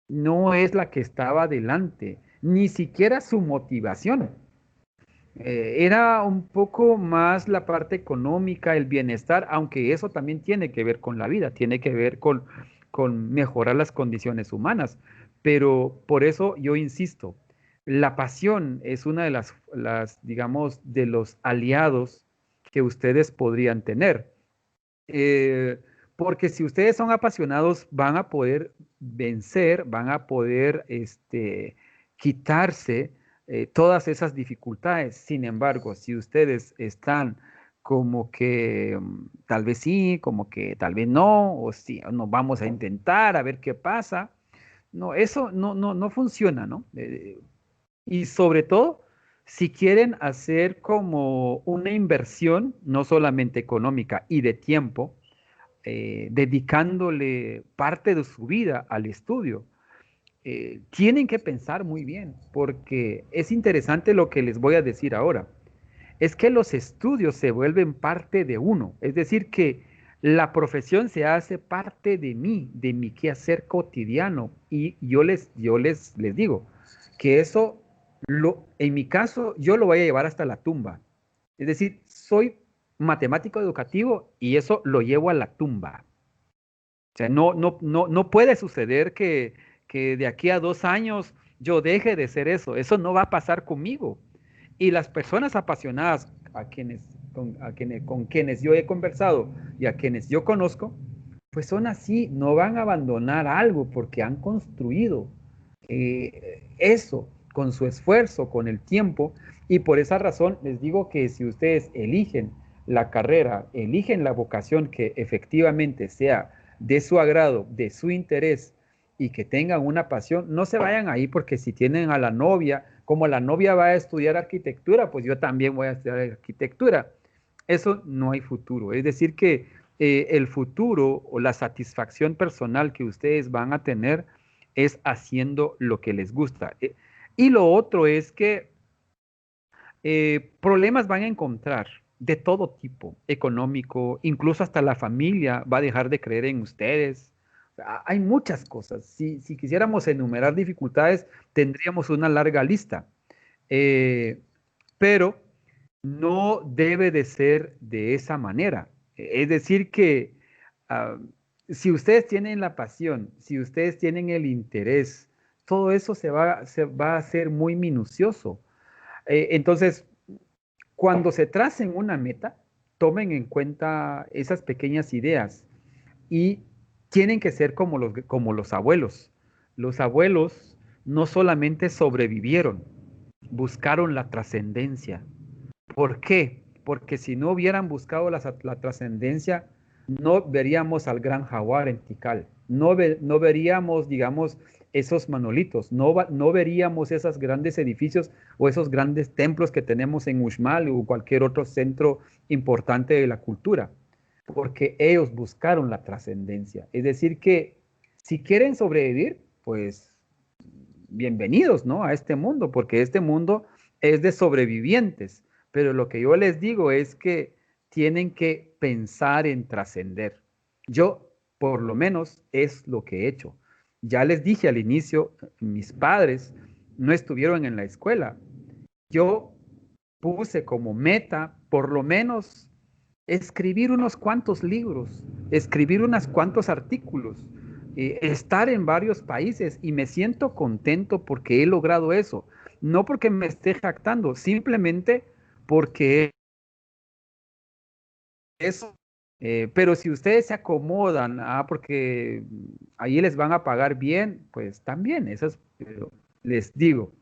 no es la que estaba adelante, ni siquiera su motivación. Era un poco más la parte económica, el bienestar, aunque eso también tiene que ver con la vida, tiene que ver con mejorar las condiciones humanas. Pero por eso yo insisto, la pasión es una de digamos, de los aliados que ustedes podrían tener. Porque si ustedes son apasionados, van a poder vencer, van a poder quitarse todas esas dificultades. Sin embargo, si ustedes están como que tal vez sí, como que tal vez no, o sí, nos vamos a intentar a ver qué pasa. No, eso no funciona, ¿no? Y sobre todo, si quieren hacer como una inversión, no solamente económica y de tiempo, dedicándole parte de su vida al estudio, tienen que pensar muy bien, porque es interesante lo que les voy a decir ahora. Es que los estudios se vuelven parte de uno, es decir, que la profesión se hace parte de mi quehacer cotidiano, y yo les digo que eso, en mi caso, yo lo voy a llevar hasta la tumba. Es decir, soy matemático educativo y eso lo llevo a la tumba. O sea, no puede suceder que de aquí a 2 años yo deje de ser eso. Eso no va a pasar conmigo. Y las personas apasionadas con quienes yo he conversado y a quienes yo conozco, pues son así, no van a abandonar algo porque han construido eso con su esfuerzo, con el tiempo. Y por esa razón les digo que si ustedes eligen la carrera, eligen la vocación que efectivamente sea de su agrado, de su interés y que tengan una pasión, no se vayan ahí porque si tienen a la novia, como la novia va a estudiar arquitectura, pues yo también voy a estudiar arquitectura. Eso no hay futuro. Es decir que el futuro o la satisfacción personal que ustedes van a tener es haciendo lo que les gusta. Y lo otro es que problemas van a encontrar de todo tipo, económico, incluso hasta la familia va a dejar de creer en ustedes. Hay muchas cosas. Si quisiéramos enumerar dificultades, tendríamos una larga lista. Eh, pero no debe de ser de esa manera. Es decir, que uh, si ustedes tienen la pasión, si ustedes tienen el interés, todo eso se va a hacer muy minucioso. Entonces, cuando se tracen una meta, tomen en cuenta esas pequeñas ideas y tienen que ser como los abuelos. Los abuelos no solamente sobrevivieron, buscaron la trascendencia. ¿Por qué? Porque si no hubieran buscado la trascendencia, no veríamos al gran jaguar en Tikal, no veríamos, digamos, esos manolitos, no veríamos esos grandes edificios o esos grandes templos que tenemos en Uxmal o cualquier otro centro importante de la cultura, porque ellos buscaron la trascendencia. Es decir, que si quieren sobrevivir, pues bienvenidos, ¿no? A este mundo, porque este mundo es de sobrevivientes. Pero lo que yo les digo es que tienen que pensar en trascender. Yo, por lo menos, es lo que he hecho. Ya les dije al inicio, mis padres no estuvieron en la escuela. Yo puse como meta, por lo menos, escribir unos cuantos libros, escribir unos cuantos artículos, estar en varios países y me siento contento porque he logrado eso. No porque me esté jactando, simplemente porque eso. Pero si ustedes se acomodan, porque ahí les van a pagar bien, pues también, eso es, pero les digo,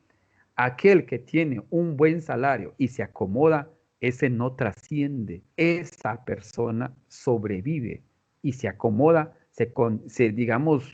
aquel que tiene un buen salario y se acomoda, ese no trasciende. Esa persona sobrevive y se acomoda, digamos,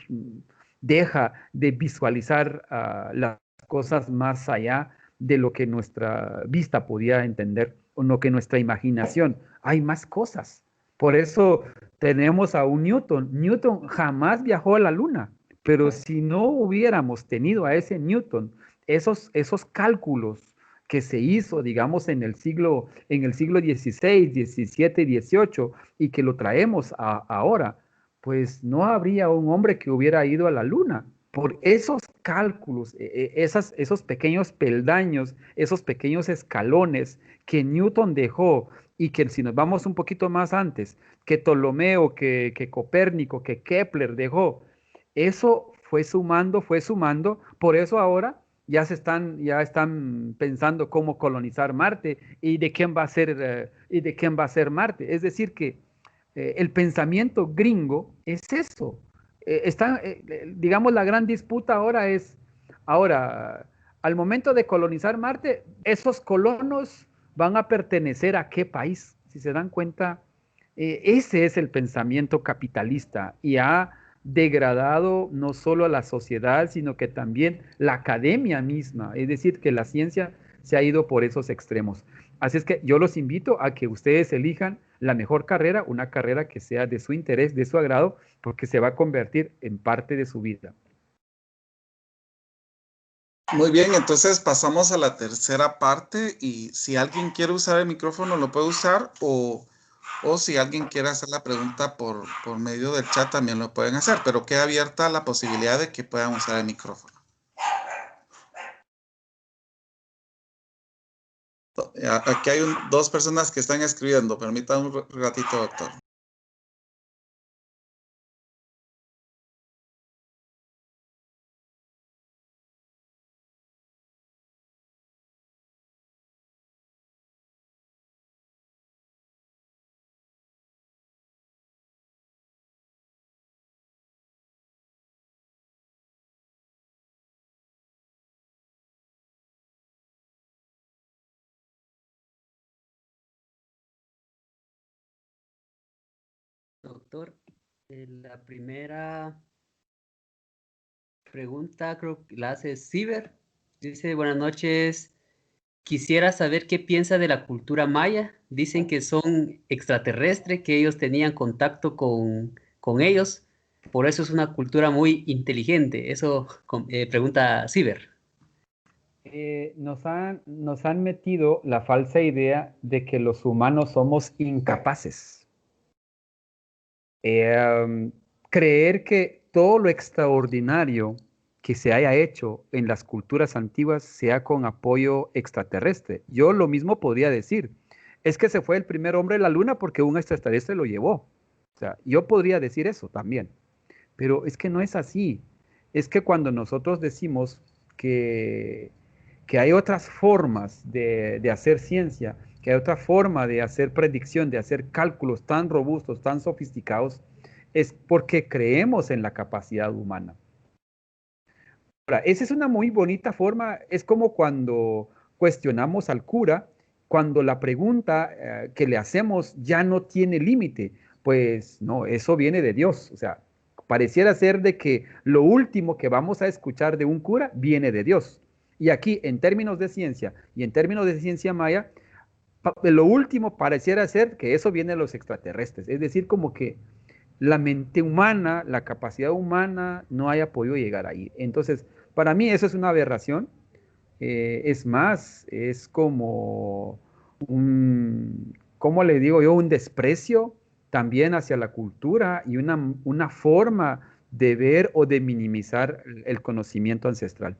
deja de visualizar las cosas más allá de lo que nuestra vista podía entender o lo que nuestra imaginación. Hay más cosas. Por eso tenemos a un Newton. Newton jamás viajó a la luna, pero si no hubiéramos tenido a ese Newton, esos cálculos que se hizo, digamos, en el siglo XVI, XVII, XVIII, y que lo traemos ahora, pues no habría un hombre que hubiera ido a la luna. Por esos cálculos, esos pequeños peldaños, esos pequeños escalones que Newton dejó y que si nos vamos un poquito más antes, que Ptolomeo, que Copérnico, que Kepler dejó, eso fue sumando, por eso ahora ya están pensando cómo colonizar Marte y de quién va a ser, y de quién va a ser Marte. Es decir, que el pensamiento gringo es eso. Digamos, la gran disputa ahora es, ahora, al momento de colonizar Marte, esos colonos van a pertenecer a qué país. Si se dan cuenta, ese es el pensamiento capitalista y ha degradado no solo a la sociedad, sino que también la academia misma. Es decir, que la ciencia se ha ido por esos extremos. Así es que yo los invito a que ustedes elijan la mejor carrera, una carrera que sea de su interés, de su agrado, porque se va a convertir en parte de su vida.
Muy bien, entonces pasamos a la tercera parte y si alguien quiere usar el micrófono lo puede usar o si alguien quiere hacer la pregunta por medio del chat también lo pueden hacer, pero queda abierta la posibilidad de que puedan usar el micrófono. Aquí hay dos personas que están escribiendo. Permítanme un ratito, doctor.
doctor. La primera pregunta creo que la hace Ciber. Dice, buenas noches. Quisiera saber qué piensa de la cultura maya. Dicen que son extraterrestres, que ellos tenían contacto con ellos. Por eso es una cultura muy inteligente. Eso pregunta Ciber.
Nos han metido la falsa idea de que los humanos somos incapaces. Creer que todo lo extraordinario que se haya hecho en las culturas antiguas sea con apoyo extraterrestre. Yo lo mismo podría decir. Es que se fue el primer hombre a la luna porque un extraterrestre lo llevó. O sea, yo podría decir eso también. Pero es que no es así. Es que cuando nosotros decimos que hay otras formas de hacer ciencia, que hay otra forma de hacer predicción, de hacer cálculos tan robustos, tan sofisticados, es porque creemos en la capacidad humana. Ahora, esa es una muy bonita forma, es como cuando cuestionamos al cura, cuando la pregunta que le hacemos ya no tiene límite, pues no, eso viene de Dios, o sea, pareciera ser de que lo último que vamos a escuchar de un cura viene de Dios. Y aquí, en términos de ciencia y en términos de ciencia maya, lo último pareciera ser que eso viene de los extraterrestres, es decir, como que la mente humana, la capacidad humana no haya podido llegar ahí. Entonces, para mí eso es una aberración. Es más, es como ¿cómo le digo yo? Un desprecio también hacia la cultura y una forma de ver o de minimizar el conocimiento ancestral.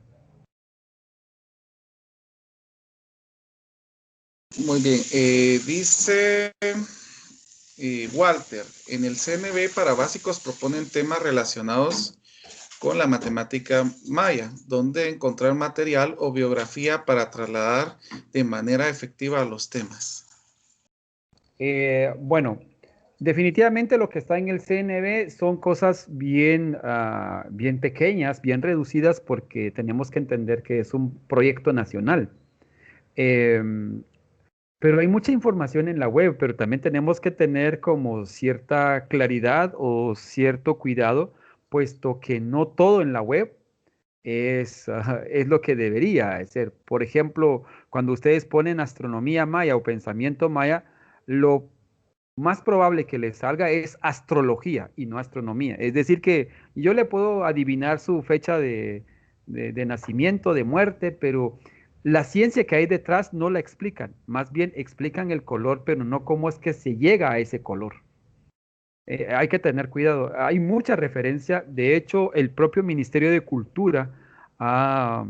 Muy bien. Dice Walter, en el CNB para básicos proponen temas relacionados con la matemática maya, donde encontrar material o biografía para trasladar de manera efectiva los temas.
Bueno, definitivamente lo que está en el CNB son cosas bien, bien pequeñas, bien reducidas, porque tenemos que entender que es un proyecto nacional. Pero hay mucha información en la web, pero también tenemos que tener como cierta claridad o cierto cuidado, puesto que no todo en la web es lo que debería ser. Por ejemplo, cuando ustedes ponen astronomía maya o pensamiento maya, lo más probable que les salga es astrología y no astronomía. Es decir, que yo le puedo adivinar su fecha de nacimiento, de muerte, pero la ciencia que hay detrás no la explican. Más bien explican el color, pero no cómo es que se llega a ese color. Hay que tener cuidado. Hay mucha referencia. De hecho, el propio Ministerio de Cultura ha,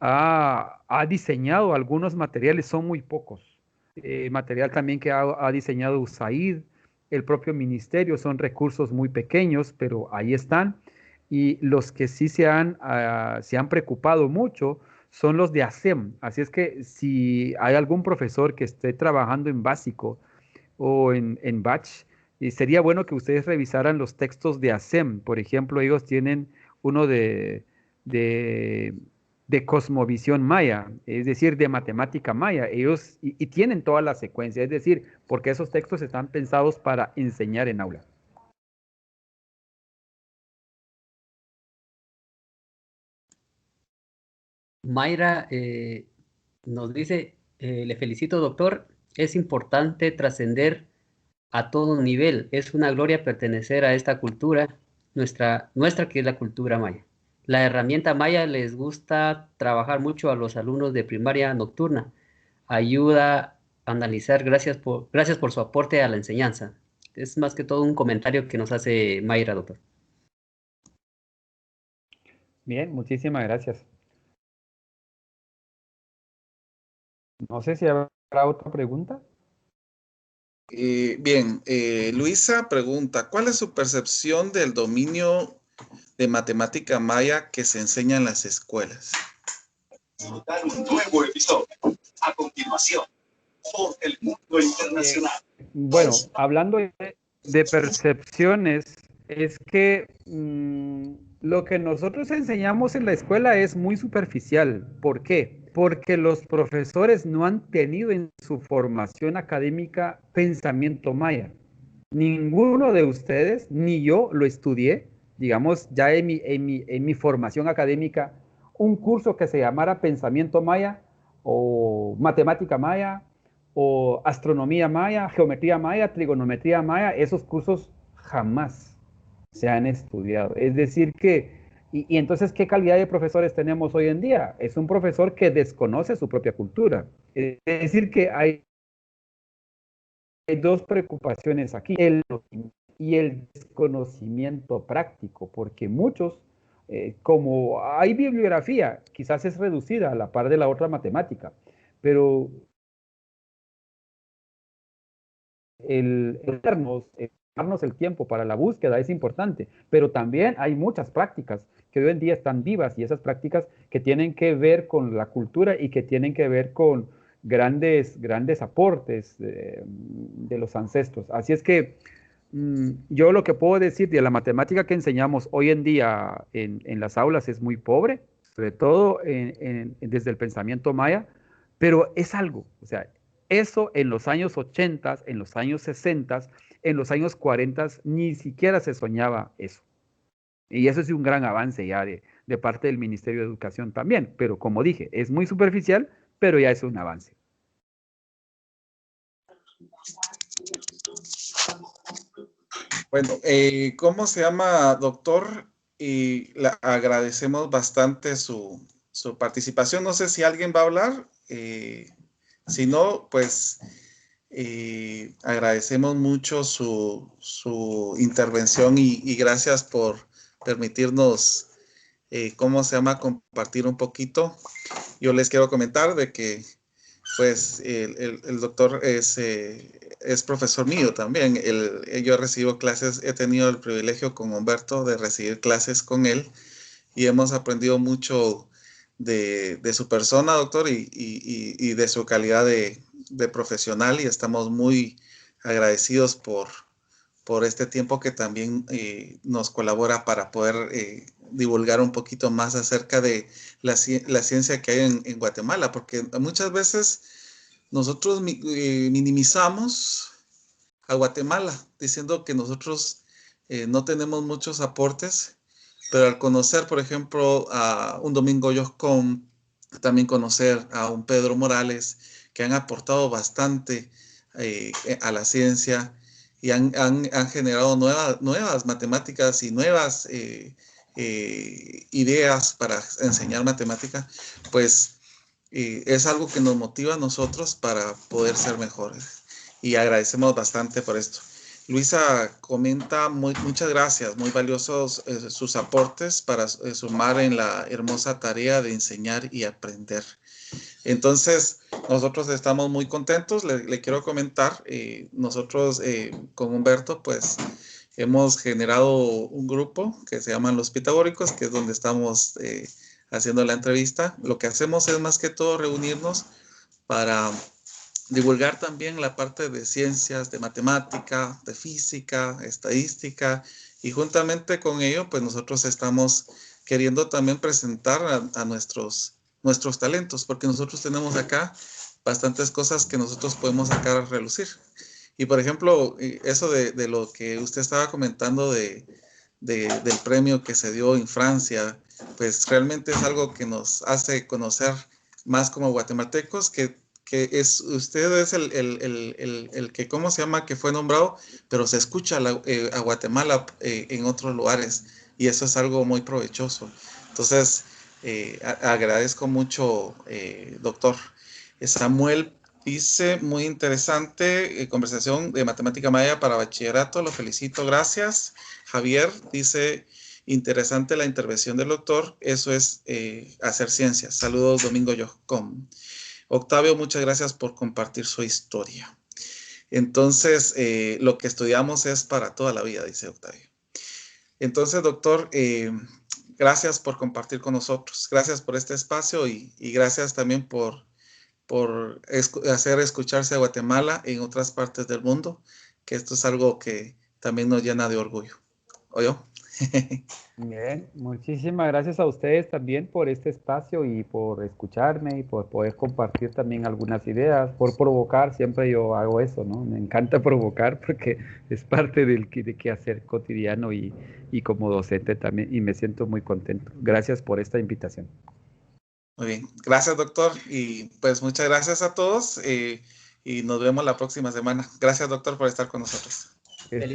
ha diseñado algunos materiales, son muy pocos. Material también que ha diseñado USAID, el propio ministerio, son recursos muy pequeños, pero ahí están. Y los que sí se han preocupado mucho son los de ASEM. Así es que si hay algún profesor que esté trabajando en básico o en batch, sería bueno que ustedes revisaran los textos de ASEM. Por ejemplo, ellos tienen uno de, de cosmovisión maya, es decir, de matemática maya. Ellos y tienen toda la secuencia, es decir, porque esos textos están pensados para enseñar en aula.
Mayra nos dice, le felicito, doctor. Es importante trascender a todo nivel. Es una gloria pertenecer a esta cultura, nuestra que es la cultura maya. La herramienta maya les gusta trabajar mucho a los alumnos de primaria nocturna. Ayuda a analizar. Gracias por su aporte a la enseñanza. Es más que todo un comentario que nos hace Mayra, doctor.
Bien, muchísimas gracias. No sé si habrá otra pregunta.
Bien, Luisa pregunta, ¿cuál es su percepción del dominio de matemática maya que se enseña en las escuelas?
Disfrutar un nuevo episodio. A continuación, por el mundo internacional.
Bueno, hablando de percepciones, es que lo que nosotros enseñamos en la escuela es muy superficial. ¿Por qué? Porque los profesores no han tenido en su formación académica pensamiento maya. Ninguno de ustedes, ni yo lo estudié, digamos, ya en mi formación académica, un curso que se llamara Pensamiento Maya o Matemática Maya o Astronomía Maya, Geometría Maya, Trigonometría Maya, esos cursos jamás se han estudiado. Es decir que, y entonces, ¿qué calidad de profesores tenemos hoy en día? Es un profesor que desconoce su propia cultura. Es decir que hay dos preocupaciones aquí, y el desconocimiento práctico, porque muchos, como hay bibliografía, quizás es reducida a la par de la otra matemática, pero darnos el tiempo para la búsqueda es importante, pero también hay muchas prácticas que hoy en día están vivas y esas prácticas que tienen que ver con la cultura y que tienen que ver con grandes aportes de los ancestros. Así es que yo lo que puedo decir de la matemática que enseñamos hoy en día en las aulas es muy pobre, sobre todo desde el pensamiento maya, pero es algo, o sea, eso en los años 80, en los años 60, en los años 40, ni siquiera se soñaba eso. Y eso es un gran avance ya de parte del Ministerio de Educación también, pero como dije, es muy superficial, pero ya es un avance.
Bueno, ¿cómo se llama, doctor? Y le agradecemos bastante su participación. No sé si alguien va a hablar. Si no, pues agradecemos mucho su intervención y gracias por permitirnos, ¿cómo se llama?, compartir un poquito. Yo les quiero comentar de que pues el doctor es profesor mío también. Yo recibo clases, he tenido el privilegio con Humberto de recibir clases con él y hemos aprendido mucho de su persona, doctor, y de su calidad de profesional, y estamos muy agradecidos por este tiempo que también nos colabora para poder divulgar un poquito más acerca de la ciencia que hay en Guatemala, porque muchas veces nosotros minimizamos a Guatemala diciendo que nosotros no tenemos muchos aportes, pero al conocer, por ejemplo, a un Domingo Yoscón, también conocer a un Pedro Morales, que han aportado bastante a la ciencia y han generado nuevas matemáticas y nuevas ideas para enseñar matemática, pues es algo que nos motiva a nosotros para poder ser mejores. Y agradecemos bastante por esto. Luisa comenta, muchas gracias, muy valiosos sus aportes para sumar en la hermosa tarea de enseñar y aprender. Entonces, nosotros estamos muy contentos. Le quiero comentar, nosotros con Humberto, pues hemos generado un grupo que se llaman Los Pitagóricos, que es donde estamos haciendo la entrevista. Lo que hacemos es más que todo reunirnos para divulgar también la parte de ciencias, de matemática, de física, estadística, y juntamente con ello, pues nosotros estamos queriendo también presentar a nuestros talentos, porque nosotros tenemos acá bastantes cosas que nosotros podemos sacar a relucir. Y por ejemplo, eso de lo que usted estaba comentando del premio que se dio en Francia, pues realmente es algo que nos hace conocer más como guatemaltecos, que usted es el que, ¿cómo se llama?, que fue nombrado, pero se escucha a Guatemala en otros lugares, y eso es algo muy provechoso. Entonces, agradezco mucho, doctor. Samuel dice, muy interesante conversación de matemática maya para bachillerato, lo felicito, gracias. Javier dice, interesante la intervención del doctor, eso es hacer ciencia. Saludos, Domingo Yoscón. Octavio, muchas gracias por compartir su historia. Entonces, lo que estudiamos es para toda la vida, dice Octavio. Entonces, doctor, gracias por compartir con nosotros. Gracias por este espacio y gracias también por hacer escucharse a Guatemala en otras partes del mundo, que esto es algo que también nos llena de orgullo. ¿Oyó?
Bien, muchísimas gracias a ustedes también por este espacio y por escucharme y por poder compartir también algunas ideas, por provocar, siempre yo hago eso, ¿no? Me encanta provocar porque es parte del de quehacer cotidiano y como docente también, y me siento muy contento. Gracias por esta invitación.
Muy bien, gracias doctor, y pues muchas gracias a todos y nos vemos la próxima semana. Gracias doctor por estar con nosotros.
Feliz